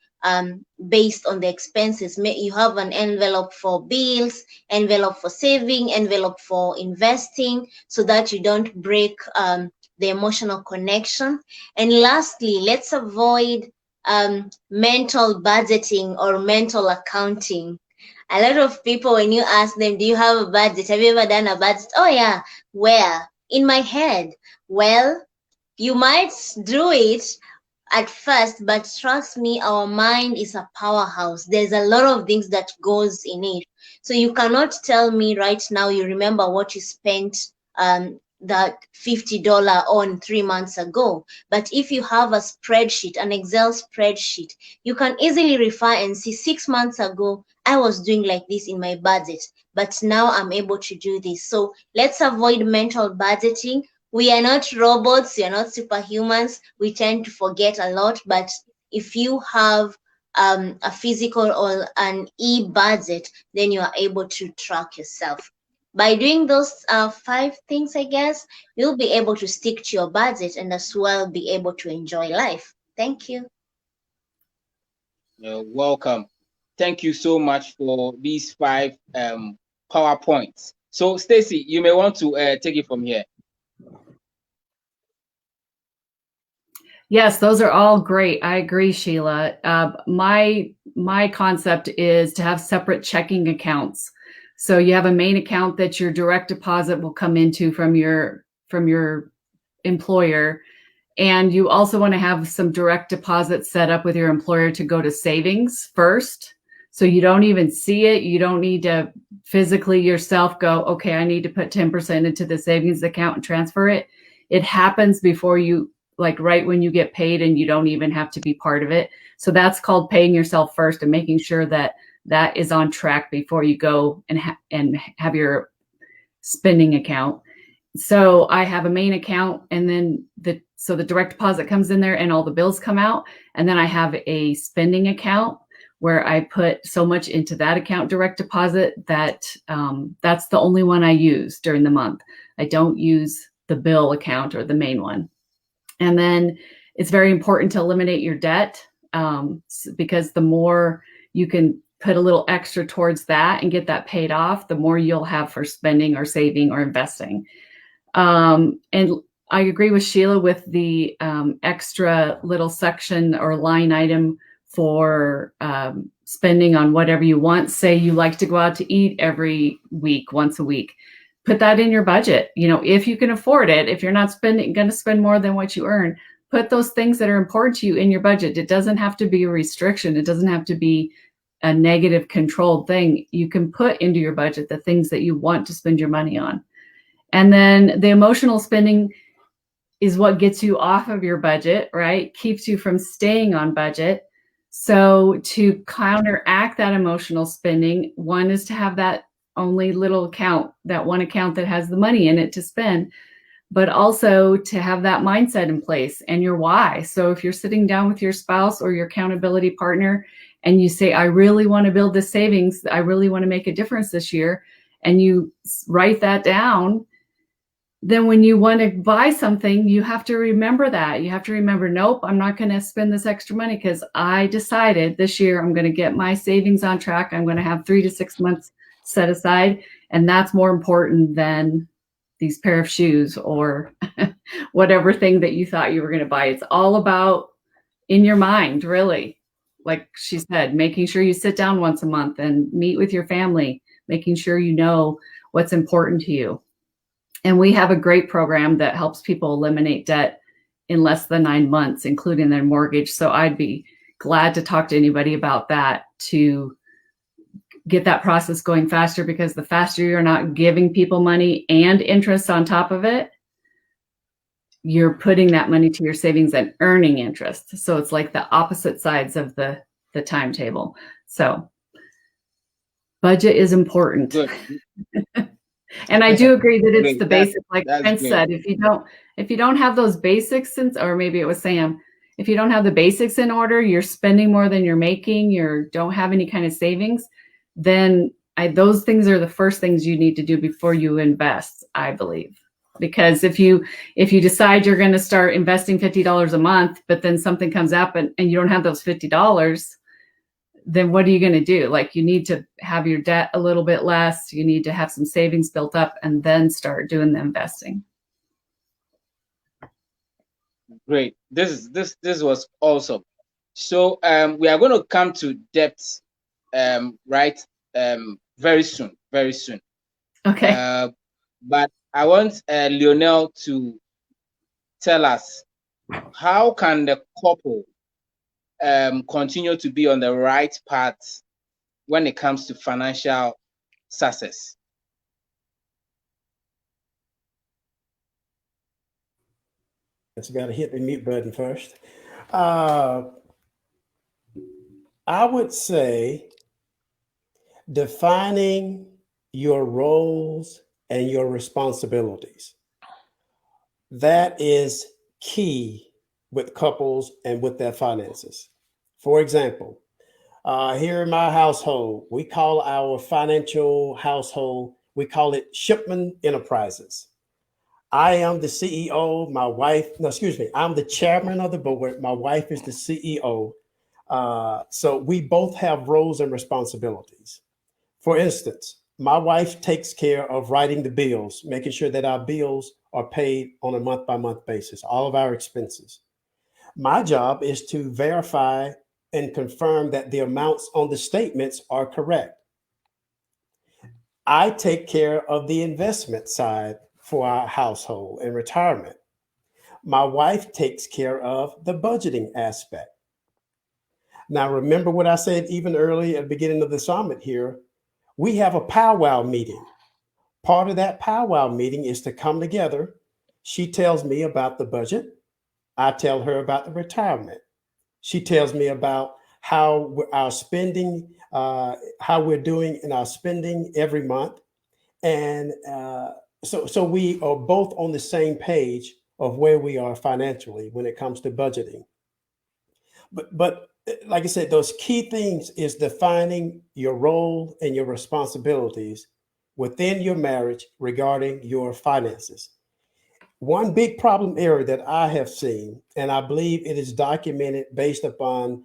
based on the expenses. You have an envelope for bills, envelope for saving, envelope for investing, so that you don't break the emotional connection. And lastly, let's avoid mental budgeting or mental accounting. A lot of people, when you ask them, do you have a budget? Have you ever done a budget? Oh yeah. Where? In my head. Well, you might do it at first, but trust me, our mind is a powerhouse. There's a lot of things that goes in it. So you cannot tell me right now you remember what you spent that $50 on 3 months ago. But if you have a spreadsheet, an Excel spreadsheet, you can easily refer and see 6 months ago, I was doing like this in my budget, but now I'm able to do this. So let's avoid mental budgeting. We are not robots, we are not superhumans. We tend to forget a lot, but if you have a physical or an e-budget, then you are able to track yourself. By doing those 5 things, I guess, you'll be able to stick to your budget and as well be able to enjoy life. Thank you. You're welcome. Thank you so much for these 5 PowerPoints. So, Stacey, you may want to take it from here. Yes, those are all great. I agree, Sheila. My concept is to have separate checking accounts. So you have a main account that your direct deposit will come into from your employer. And you also want to have some direct deposit set up with your employer to go to savings first. So you don't even see it. You don't need to physically yourself go, okay, I need to put 10% into the savings account and transfer it. It happens before you, like right when you get paid, and you don't even have to be part of it. So that's called paying yourself first and making sure that that is on track before you go and have your spending account. So I have a main account, and then the direct deposit comes in there and all the bills come out. And then I have a spending account where I put so much into that account, direct deposit, that that's the only one I use during the month. I don't use the bill account or the main one. And then it's very important to eliminate your debt, because the more you can put a little extra towards that and get that paid off, the more you'll have for spending or saving or investing. And I agree with Sheila with the extra little section or line item for spending on whatever you want. Say you like to go out to eat every week, once a week. Put that in your budget. You know, if you can afford it, if you're not going to spend more than what you earn, put those things that are important to you in your budget. It doesn't have to be a restriction. It doesn't have to be a negative controlled thing. You can put into your budget the things that you want to spend your money on. And then the emotional spending is what gets you off of your budget, right? Keeps you from staying on budget. So to counteract that emotional spending, one is to have that only little account, that one account that has the money in it to spend, but also to have that mindset in place and your why. So if you're sitting down with your spouse or your accountability partner and you say, I really want to build this savings, I really want to make a difference this year, and you write that down, then when you want to buy something, you have to remember that. You have to remember, nope, I'm not going to spend this extra money because I decided this year I'm going to get my savings on track. I'm going to have 3 to 6 months set aside. And that's more important than these pair of shoes or whatever thing that you thought you were going to buy. It's all about in your mind, really. Like she said, making sure you sit down once a month and meet with your family, making sure you know what's important to you. And we have a great program that helps people eliminate debt in less than 9 months, including their mortgage. So I'd be glad to talk to anybody about that to get that process going faster, because the faster you're not giving people money and interest on top of it, you're putting that money to your savings and earning interest. So it's like the opposite sides of the timetable. So budget is important. Good. And I do agree that it's Great. the basics, like Prince great. said. If you don't have those basics, or maybe it was Sam, if you don't have the basics in order, you're spending more than you're making, you don't have any kind of savings, then those things are the first things you need to do before you invest, I believe. Because if you decide you're going to start investing $50 a month, but then something comes up and you don't have those $50, then what are you going to do? Like, you need to have your debt a little bit less. You need to have some savings built up and then start doing the investing. Great. This was awesome. So we are going to come to debt, right? Very soon. Okay. But I want Lionel to tell us, how can the couple continue to be on the right path when it comes to financial success? You got to hit the mute button first. I would say defining your roles and your responsibilities. That is key with couples and with their finances. For example, here in my household, we call our financial household, we call it Shipman Enterprises. I am the CEO, I'm the chairman of the board. My wife is the CEO. So we both have roles and responsibilities. For instance, my wife takes care of writing the bills, making sure that our bills are paid on a month-by-month basis, all of our expenses. My job is to verify and confirm that the amounts on the statements are correct. I take care of the investment side for our household and retirement. My wife takes care of the budgeting aspect. Now, remember what I said even early at the beginning of the summit here. We have a powwow meeting. Part of that powwow meeting is to come together. She tells me about the budget. I tell her about the retirement. She tells me about how our spending, how we're doing in our spending every month. And so we are both on the same page of where we are financially when it comes to budgeting. But like I said, those key things is defining your role and your responsibilities within your marriage regarding your finances. One big problem area that I have seen, and I believe it is documented based upon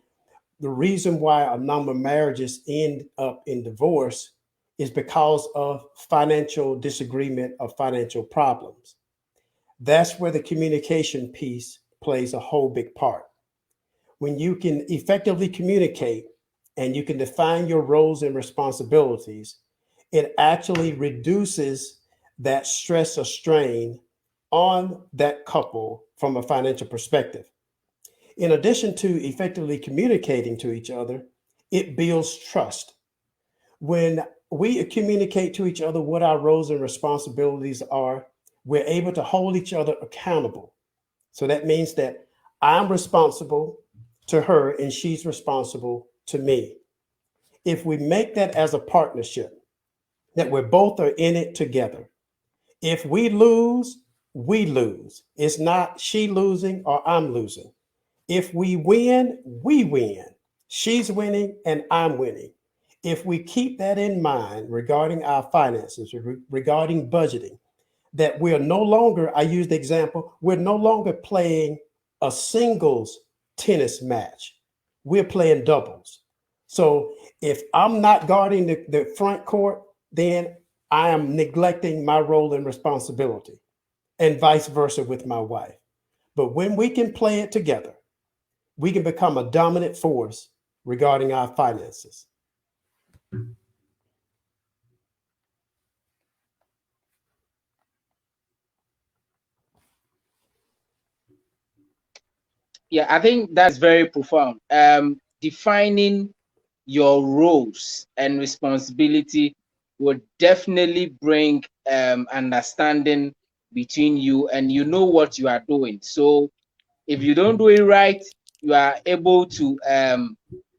the reason why a number of marriages end up in divorce, is because of financial disagreement or financial problems. That's where the communication piece plays a whole big part. When you can effectively communicate and you can define your roles and responsibilities, it actually reduces that stress or strain on that couple from a financial perspective. In addition to effectively communicating to each other, it builds trust. When we communicate to each other what our roles and responsibilities are, we're able to hold each other accountable. So that means that I'm responsible to her and she's responsible to me. If we make that as a partnership, that we're both are in it together. If we lose, we lose. It's not she losing or I'm losing. If we win, we win. She's winning and I'm winning. If we keep that in mind regarding our finances, regarding budgeting, that we're no longer, I use the example, we're no longer playing a singles tennis match. We're playing doubles. So if I'm not guarding the front court, then I am neglecting my role and responsibility, and vice versa with my wife. But when we can play it together, we can become a dominant force regarding our finances. Yeah, I think that's very profound. Defining your roles and responsibility would definitely bring understanding between you, and you know what you are doing. So if you don't do it right, you are able to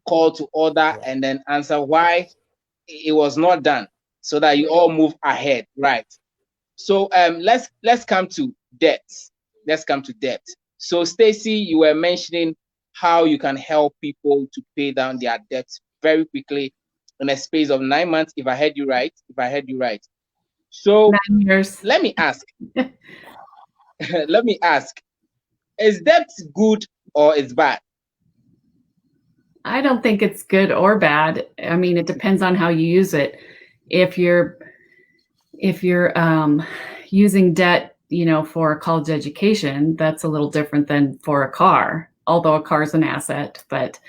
call to order and then answer why it was not done, so that you all move ahead, right? So let's come to debt. Let's come to debt. So Stacey, you were mentioning how you can help people to pay down their debts very quickly in a space of 9 months, if I heard you right. If I heard you right. So 9 years. let me ask. Let me ask. Is debt good or is bad? I don't think it's good or bad. I mean, it depends on how you use it. If you're using debt, for a college education, that's a little different than for a car, although a car is an asset. But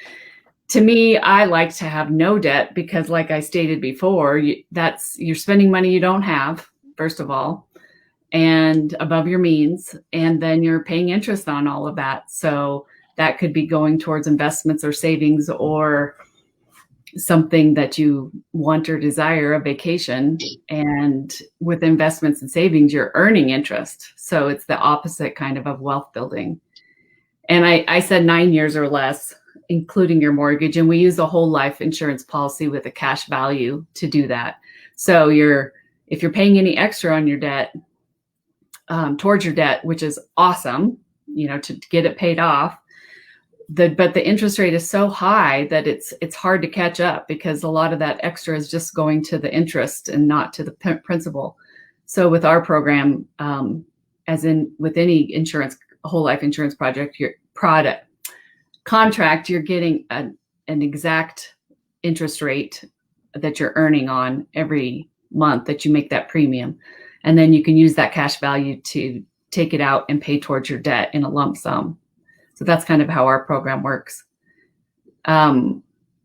to me, I like to have no debt because, like I stated before, you're spending money you don't have, first of all, and above your means, and then you're paying interest on all of that. So that could be going towards investments or savings or something that you want or desire, a vacation. And with investments and savings, you're earning interest. So it's the opposite kind of wealth building. And I said 9 years or less, including your mortgage. And we use a whole life insurance policy with a cash value to do that. So if you're paying any extra on your debt, towards your debt, which is awesome, to get it paid off, but the interest rate is so high that it's hard to catch up because a lot of that extra is just going to the interest and not to the principal. So with our program, as in with any insurance, whole life insurance project, your contract, you're getting an exact interest rate that you're earning on every month that you make that premium. And then you can use that cash value to take it out and pay towards your debt in a lump sum. So that's kind of how our program works. I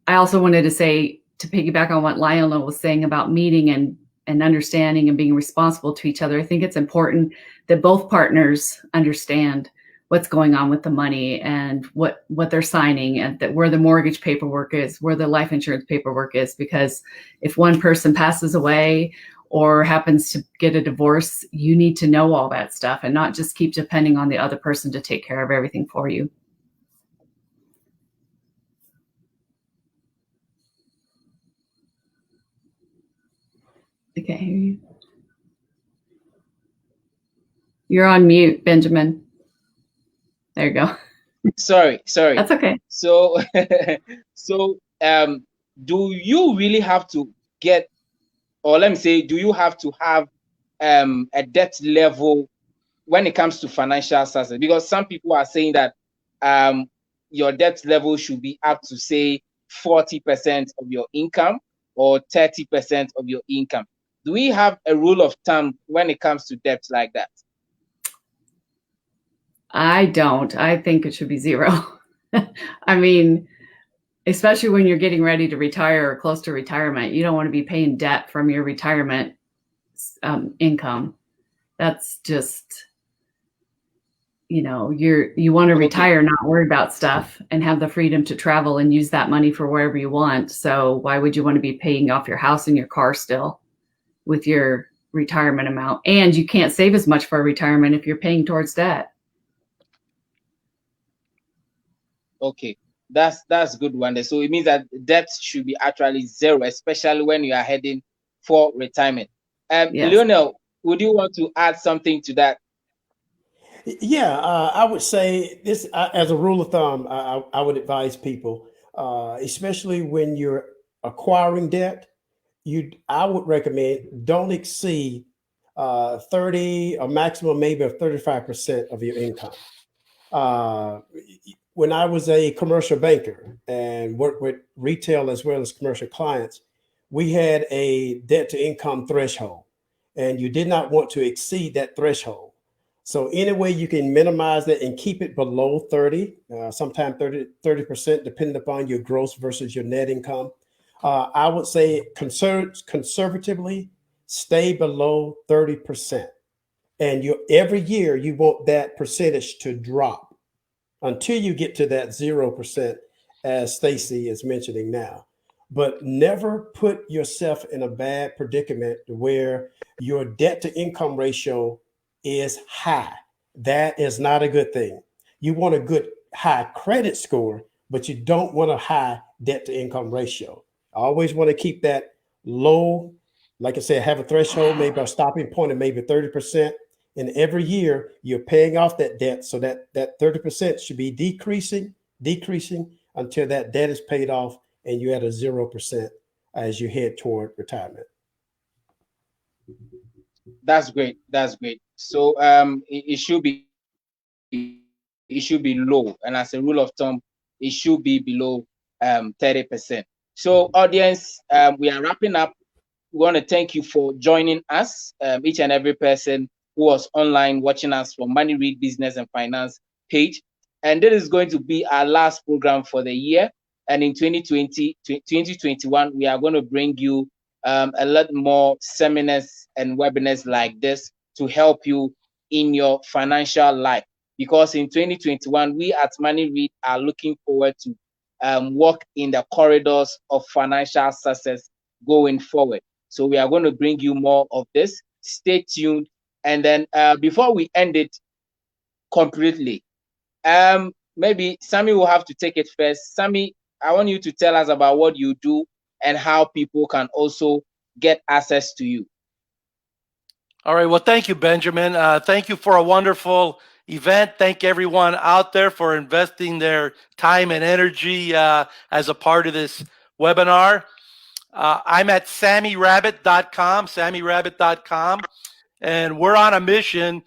also wanted to say, to piggyback on what Lionel was saying about meeting and understanding and being responsible to each other, I think it's important that both partners understand what's going on with the money and what they're signing, and that where the mortgage paperwork is, where the life insurance paperwork is, because if one person passes away or happens to get a divorce, you need to know all that stuff and not just keep depending on the other person to take care of everything for you. I can't hear you. You're on mute, Benjamin. There you go. Sorry. That's okay. So, do you really have to get, or let me say, do you have to have a debt level when it comes to financial success? Because some people are saying that your debt level should be up to, say, 40% of your income or 30% of your income. Do we have a rule of thumb when it comes to debt like that? I don't. I think it should be zero. I mean, especially when you're getting ready to retire or close to retirement, you don't want to be paying debt from your retirement income. That's just, you want to retire, not worry about stuff, and have the freedom to travel and use that money for wherever you want. So why would you want to be paying off your house and your car still with your retirement amount? And you can't save as much for retirement if you're paying towards debt. Okay, that's a good one. So it means that debt should be actually zero, especially when you are heading for retirement. Yes. Lionel, would you want to add something to that? Yeah, I would say this as a rule of thumb. I would advise people, especially when you're acquiring debt, I would recommend don't exceed 30, a maximum maybe of 35% of your income. When I was a commercial banker and worked with retail as well as commercial clients, we had a debt to income threshold, and you did not want to exceed that threshold. So any way you can minimize that and keep it below 30, sometimes 30%, depending upon your gross versus your net income. I would say conservatively stay below 30%. And every year you want that percentage to drop until you get to that 0%, as Stacey is mentioning now. But never put yourself in a bad predicament where your debt to income ratio is high. That is not a good thing. You want a good high credit score, but you don't want a high debt to income ratio. I always want to keep that low. Like I said, have a threshold, maybe a stopping point of maybe 30%. And every year you're paying off that debt. So that 30% should be decreasing until that debt is paid off and you're at a 0% as you head toward retirement. That's great. So it should be low, and as a rule of thumb, it should be below 30%. So audience, we are wrapping up. We want to thank you for joining us, each and every person who was online watching us from Moneyread Business and Finance page. And this is going to be our last program for the year. And in 2021, we are going to bring you a lot more seminars and webinars like this to help you in your financial life. Because in 2021, we at Moneyread are looking forward to walk in the corridors of financial success going forward. So we are going to bring you more of this. Stay tuned. And then before we end it completely, maybe Sammy will have to take it first. Sammy, I want you to tell us about what you do and how people can also get access to you. All right. Well, thank you, Benjamin. Thank you for a wonderful event. Thank everyone out there for investing their time and energy as a part of this webinar. I'm at sammyrabbit.com, and we're on a mission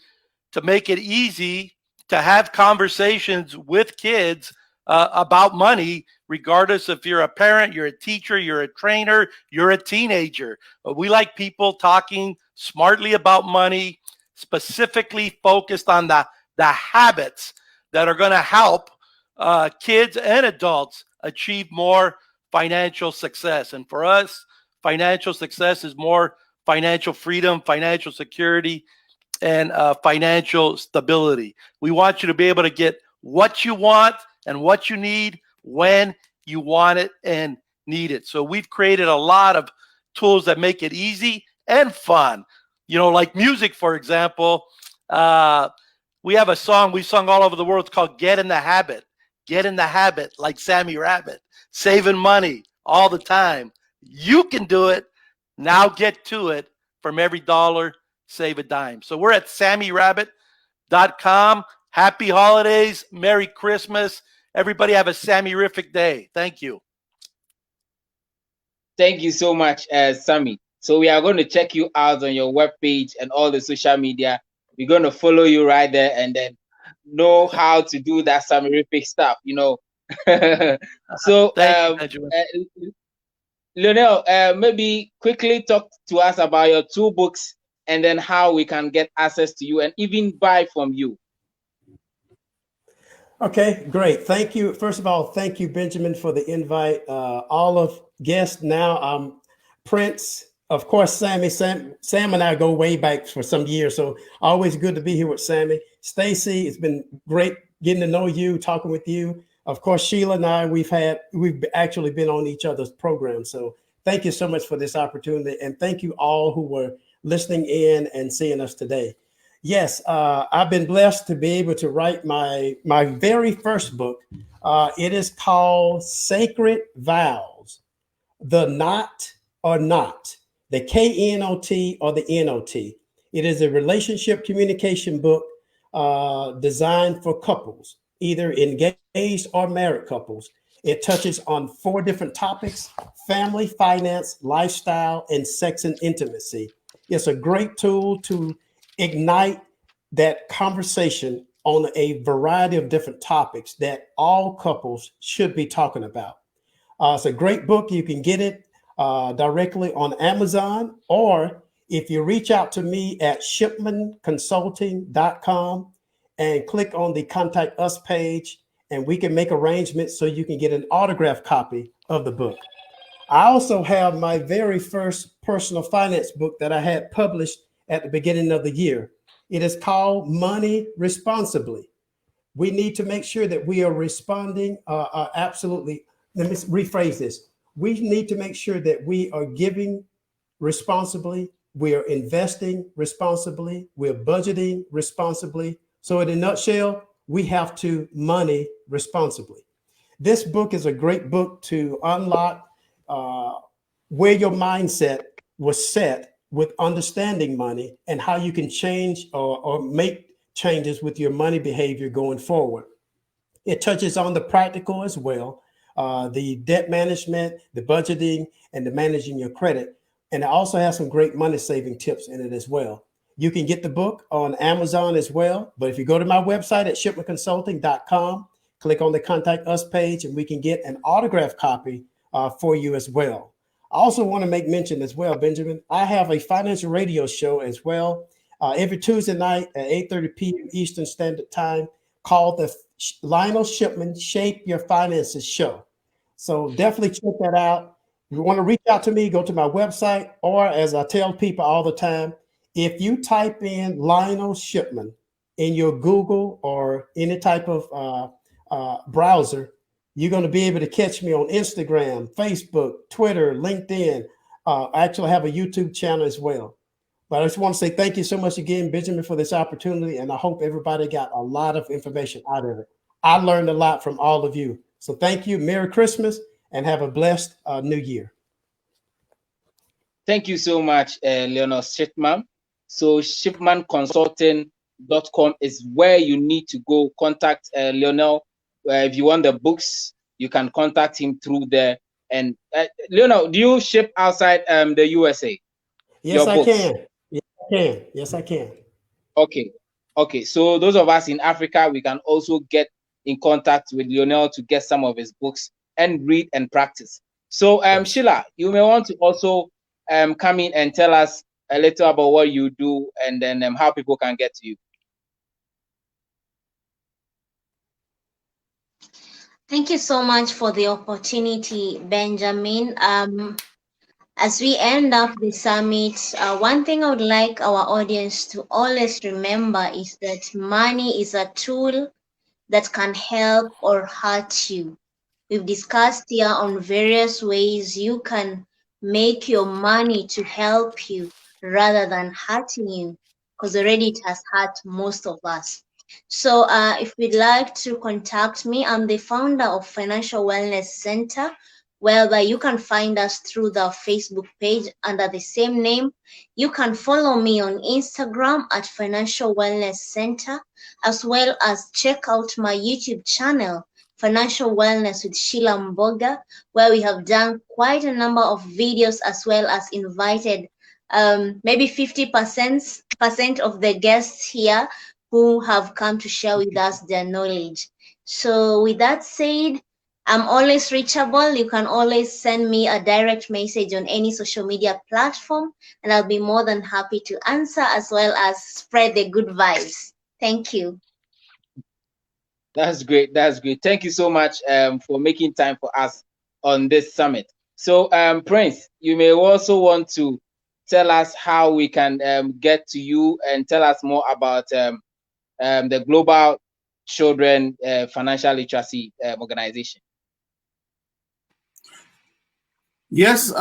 to make it easy to have conversations with kids about money, regardless if you're a parent, you're a teacher, you're a trainer, you're a teenager. We like people talking smartly about money, specifically focused on the habits that are going to help kids and adults achieve more financial success. And for us, financial success is more financial freedom, financial security, and financial stability. We want you to be able to get what you want and what you need when you want it and need it. So we've created a lot of tools that make it easy and fun. You know, like music, for example. We have a song we've sung all over the world. It's called Get in the Habit. Get in the habit, like Sammy Rabbit, saving money all the time. You can do it. Now get to it. From every dollar, save a dime. So we're at sammyrabbit.com. Happy holidays. Merry Christmas. Everybody have a Sammy-rific day. Thank you. Thank you so much, Sammy. So we are going to check you out on your webpage and all the social media. We're going to follow you right there and then know how to do that Sammy-rific stuff, you know. So, Thank you, Benjamin. Lionel, maybe quickly talk to us about your 2 books and then how we can get access to you and even buy from you. Okay, great. Thank you. First of all, thank you, Benjamin, for the invite. All of guests now, Prince, of course, Sammy. Sam and I go way back for some years, so always good to be here with Sammy. Stacey, it's been great getting to know you, talking with you. Of course, Sheila and I, we've actually been on each other's programs. So thank you so much for this opportunity. And thank you all who were listening in and seeing us today. Yes, I've been blessed to be able to write my very first book. It is called Sacred Vows, The Knot or Not, the KNOT or the NOT. It is a relationship communication book designed for couples, either engaged or married couples. It touches on 4 different topics: family, finance, lifestyle, and sex and intimacy. It's a great tool to ignite that conversation on a variety of different topics that all couples should be talking about. It's a great book. You can get it directly on Amazon, or if you reach out to me at shipmanconsulting.com and click on the Contact Us page, and we can make arrangements so you can get an autographed copy of the book. I also have my very first personal finance book that I had published at the beginning of the year. It is called Money Responsibly. We need to make sure that we are responding absolutely. Let me rephrase this. We need to make sure that we are giving responsibly, we are investing responsibly, we're budgeting responsibly. So in a nutshell, we have to money responsibly. This book is a great book to unlock where your mindset was set with understanding money and how you can change or make changes with your money behavior going forward. It touches on the practical as well, the debt management, the budgeting, and the managing your credit. And it also has some great money saving tips in it as well. You can get the book on Amazon as well. But if you go to my website at shipmanconsulting.com, click on the Contact Us page, and we can get an autographed copy for you as well. I also want to make mention as well, Benjamin, I have a financial radio show as well every Tuesday night at 8:30 p.m. Eastern Standard Time called the Lionel Shipman Shape Your Finances Show. So definitely check that out. If you want to reach out to me, go to my website, or as I tell people all the time, if you type in Lionel Shipman in your Google or any type of browser, you're going to be able to catch me on Instagram, Facebook, Twitter, LinkedIn. I actually have a YouTube channel as well. But I just want to say thank you so much again, Benjamin, for this opportunity. And I hope everybody got a lot of information out of it. I learned a lot from all of you. So thank you. Merry Christmas and have a blessed New Year. Thank you so much, Lionel Shipman. So shipmanconsulting.com is where you need to go contact Lionel. If you want the books, you can contact him through there. And Lionel, do you ship outside the USA? Yes, I can. Yes, I can. Yes, I can. Okay. Okay. So those of us in Africa, we can also get in contact with Lionel to get some of his books and read and practice. So Sheila, you may want to also come in and tell us a little about what you do and then how people can get to you. Thank you so much for the opportunity, Benjamin. As we end up the summit, one thing I would like our audience to always remember is that money is a tool that can help or hurt you. We've discussed here on various ways you can make your money to help you rather than hurting you, because already it has hurt most of us. So if you'd like to contact me, I'm the founder of Financial Wellness Center, whereby you can find us through the Facebook page under the same name. You can follow me on Instagram at Financial Wellness Center, as well as check out my YouTube channel, Financial Wellness with Sheila Mboga, where we have done quite a number of videos, as well as invited maybe 50% of the guests here who have come to share with us their knowledge. So with that said, I'm always reachable. You can always send me a direct message on any social media platform, and I'll be more than happy to answer, as well as spread the good vibes. Thank you. That's great. That's great. Thank you so much for making time for us on this summit. So, Prince, you may also want to tell us how we can get to you and tell us more about the Global Children Financial Literacy Organization. Yes.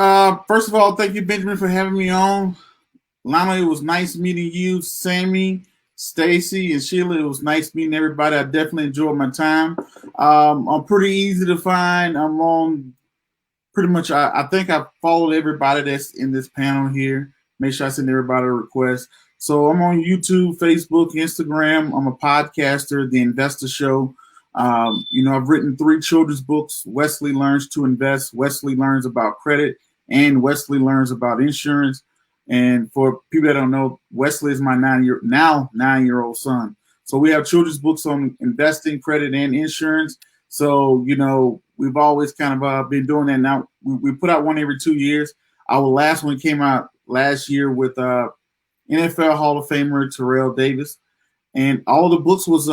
First of all, thank you, Benjamin, for having me on. Lionel, it was nice meeting you. Sammy, Stacey, and Sheila, it was nice meeting everybody. I definitely enjoyed my time. I'm pretty easy to find. I'm on pretty much, I think I followed everybody that's in this panel here. Make sure I send everybody a request. So I'm on YouTube, Facebook, Instagram. I'm a podcaster, The Investor Show. I've written 3 children's books. Wesley Learns to Invest, Wesley Learns About Credit, and Wesley Learns About Insurance. And for people that don't know, Wesley is my 9-year-old son. So we have children's books on investing, credit, and insurance. So, we've always kind of been doing that. Now we put out one every 2 years. Our last one came out last year with NFL Hall of Famer Terrell Davis. And all the books was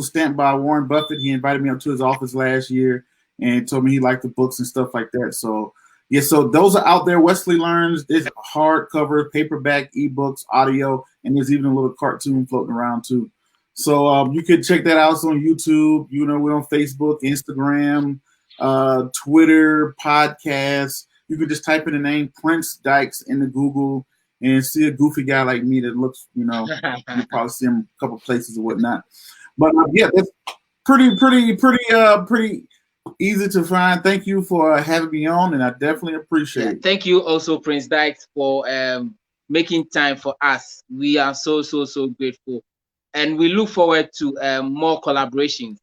stamped by Warren Buffett. He invited me up to his office last year and told me he liked the books and stuff like that. So, yeah, so those are out there. Wesley Learns. There's hardcover, paperback, ebooks, audio, and there's even a little cartoon floating around too. So you can check that out. It's on YouTube. We're on Facebook, Instagram, Twitter, podcasts. You can just type in the name Prince Dykes into Google and see a goofy guy like me that looks, you probably see him a couple places or whatnot. But yeah, that's pretty easy to find. Thank you for having me on, and I definitely appreciate it. Thank you also, Prince Dykes, for making time for us. We are so grateful, and we look forward to more collaborations.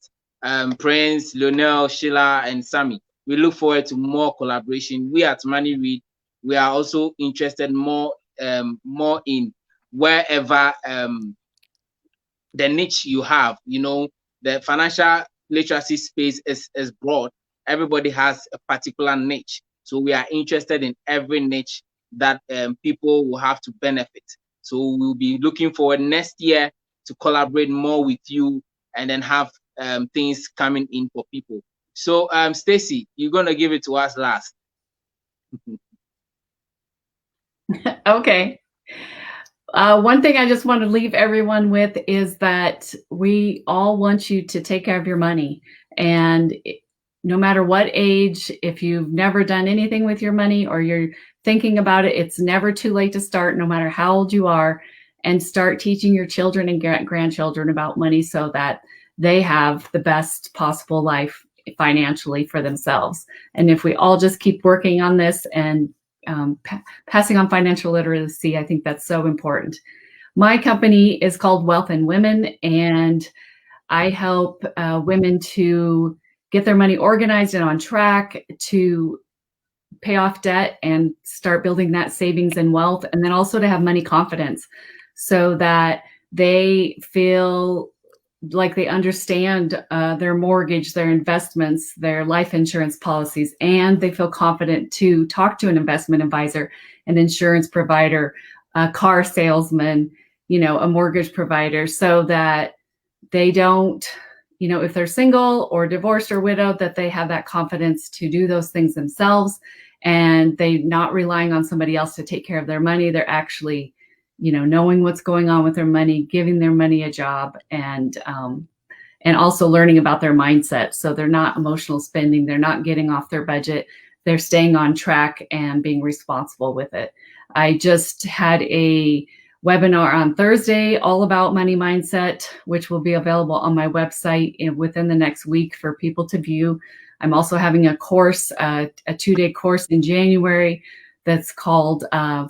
Prince, Lionel, Sheila, and Sammy. We look forward to more collaboration. We at Moneyread, we are also interested more in wherever the niche you have. The financial literacy space is broad. Everybody has a particular niche. So we are interested in every niche that people will have to benefit. So we'll be looking forward next year to collaborate more with you and then have things coming in for people. So Stacey, you're going to give it to us last. Okay. One thing I just want to leave everyone with is that we all want you to take care of your money. And no matter what age, if you've never done anything with your money or you're thinking about it, it's never too late to start, no matter how old you are, and start teaching your children and grandchildren about money so that they have the best possible life financially for themselves. And if we all just keep working on this and passing on financial literacy, I think that's so important. My company is called Wealth and Women, and I help women to get their money organized and on track, to pay off debt and start building that savings and wealth, and then also to have money confidence so that they feel like they understand their mortgage, their investments, their life insurance policies, and they feel confident to talk to an investment advisor, an insurance provider, a car salesman, a mortgage provider, so that they don't, if they're single or divorced or widowed, that they have that confidence to do those things themselves, and they're not relying on somebody else to take care of their money. They're actually knowing what's going on with their money, giving their money a job, and also learning about their mindset. So they're not emotional spending. They're not getting off their budget. They're staying on track and being responsible with it. I just had a webinar on Thursday all about money mindset, which will be available on my website within the next week for people to view. I'm also having a course, a 2-day course in January that's called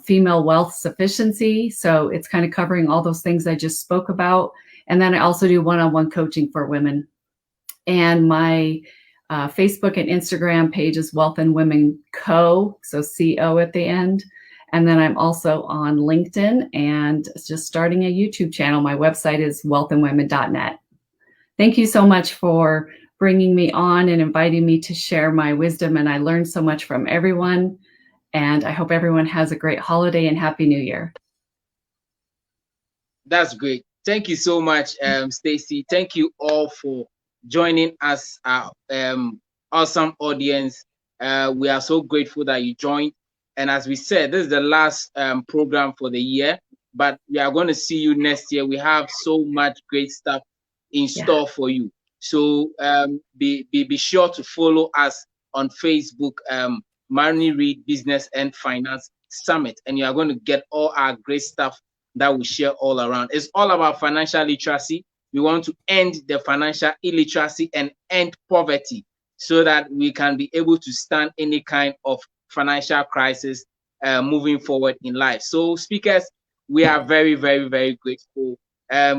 Female Wealth Sufficiency. So it's kind of covering all those things I just spoke about. And then I also do one-on-one coaching for women. And my Facebook and Instagram page is Wealth and Women Co. So CO at the end. And then I'm also on LinkedIn and just starting a YouTube channel. My website is wealthandwomen.net. Thank you so much for bringing me on and inviting me to share my wisdom. And I learned so much from everyone. And I hope everyone has a great holiday and Happy New Year. That's great. Thank you so much, Stacey. Thank you all for joining us, our awesome audience. We are so grateful that you joined. And as we said, this is the last program for the year, but we are going to see you next year. We have so much great stuff in store for you. So be sure to follow us on Facebook, Moneyread Business and Finance Summit, and you are going to get all our great stuff that we share all around. It's all about financial literacy. We want to end the financial illiteracy and end poverty so that we can be able to stand any kind of financial crisis moving forward in life. So speakers, we are very, very, very grateful.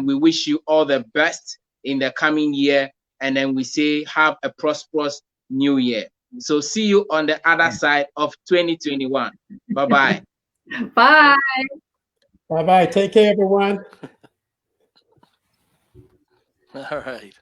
We wish you all the best in the coming year. And then we say, have a prosperous new year. So see you on the other side of 2021. Bye-bye. Bye. Bye-bye. Take care, everyone. All right.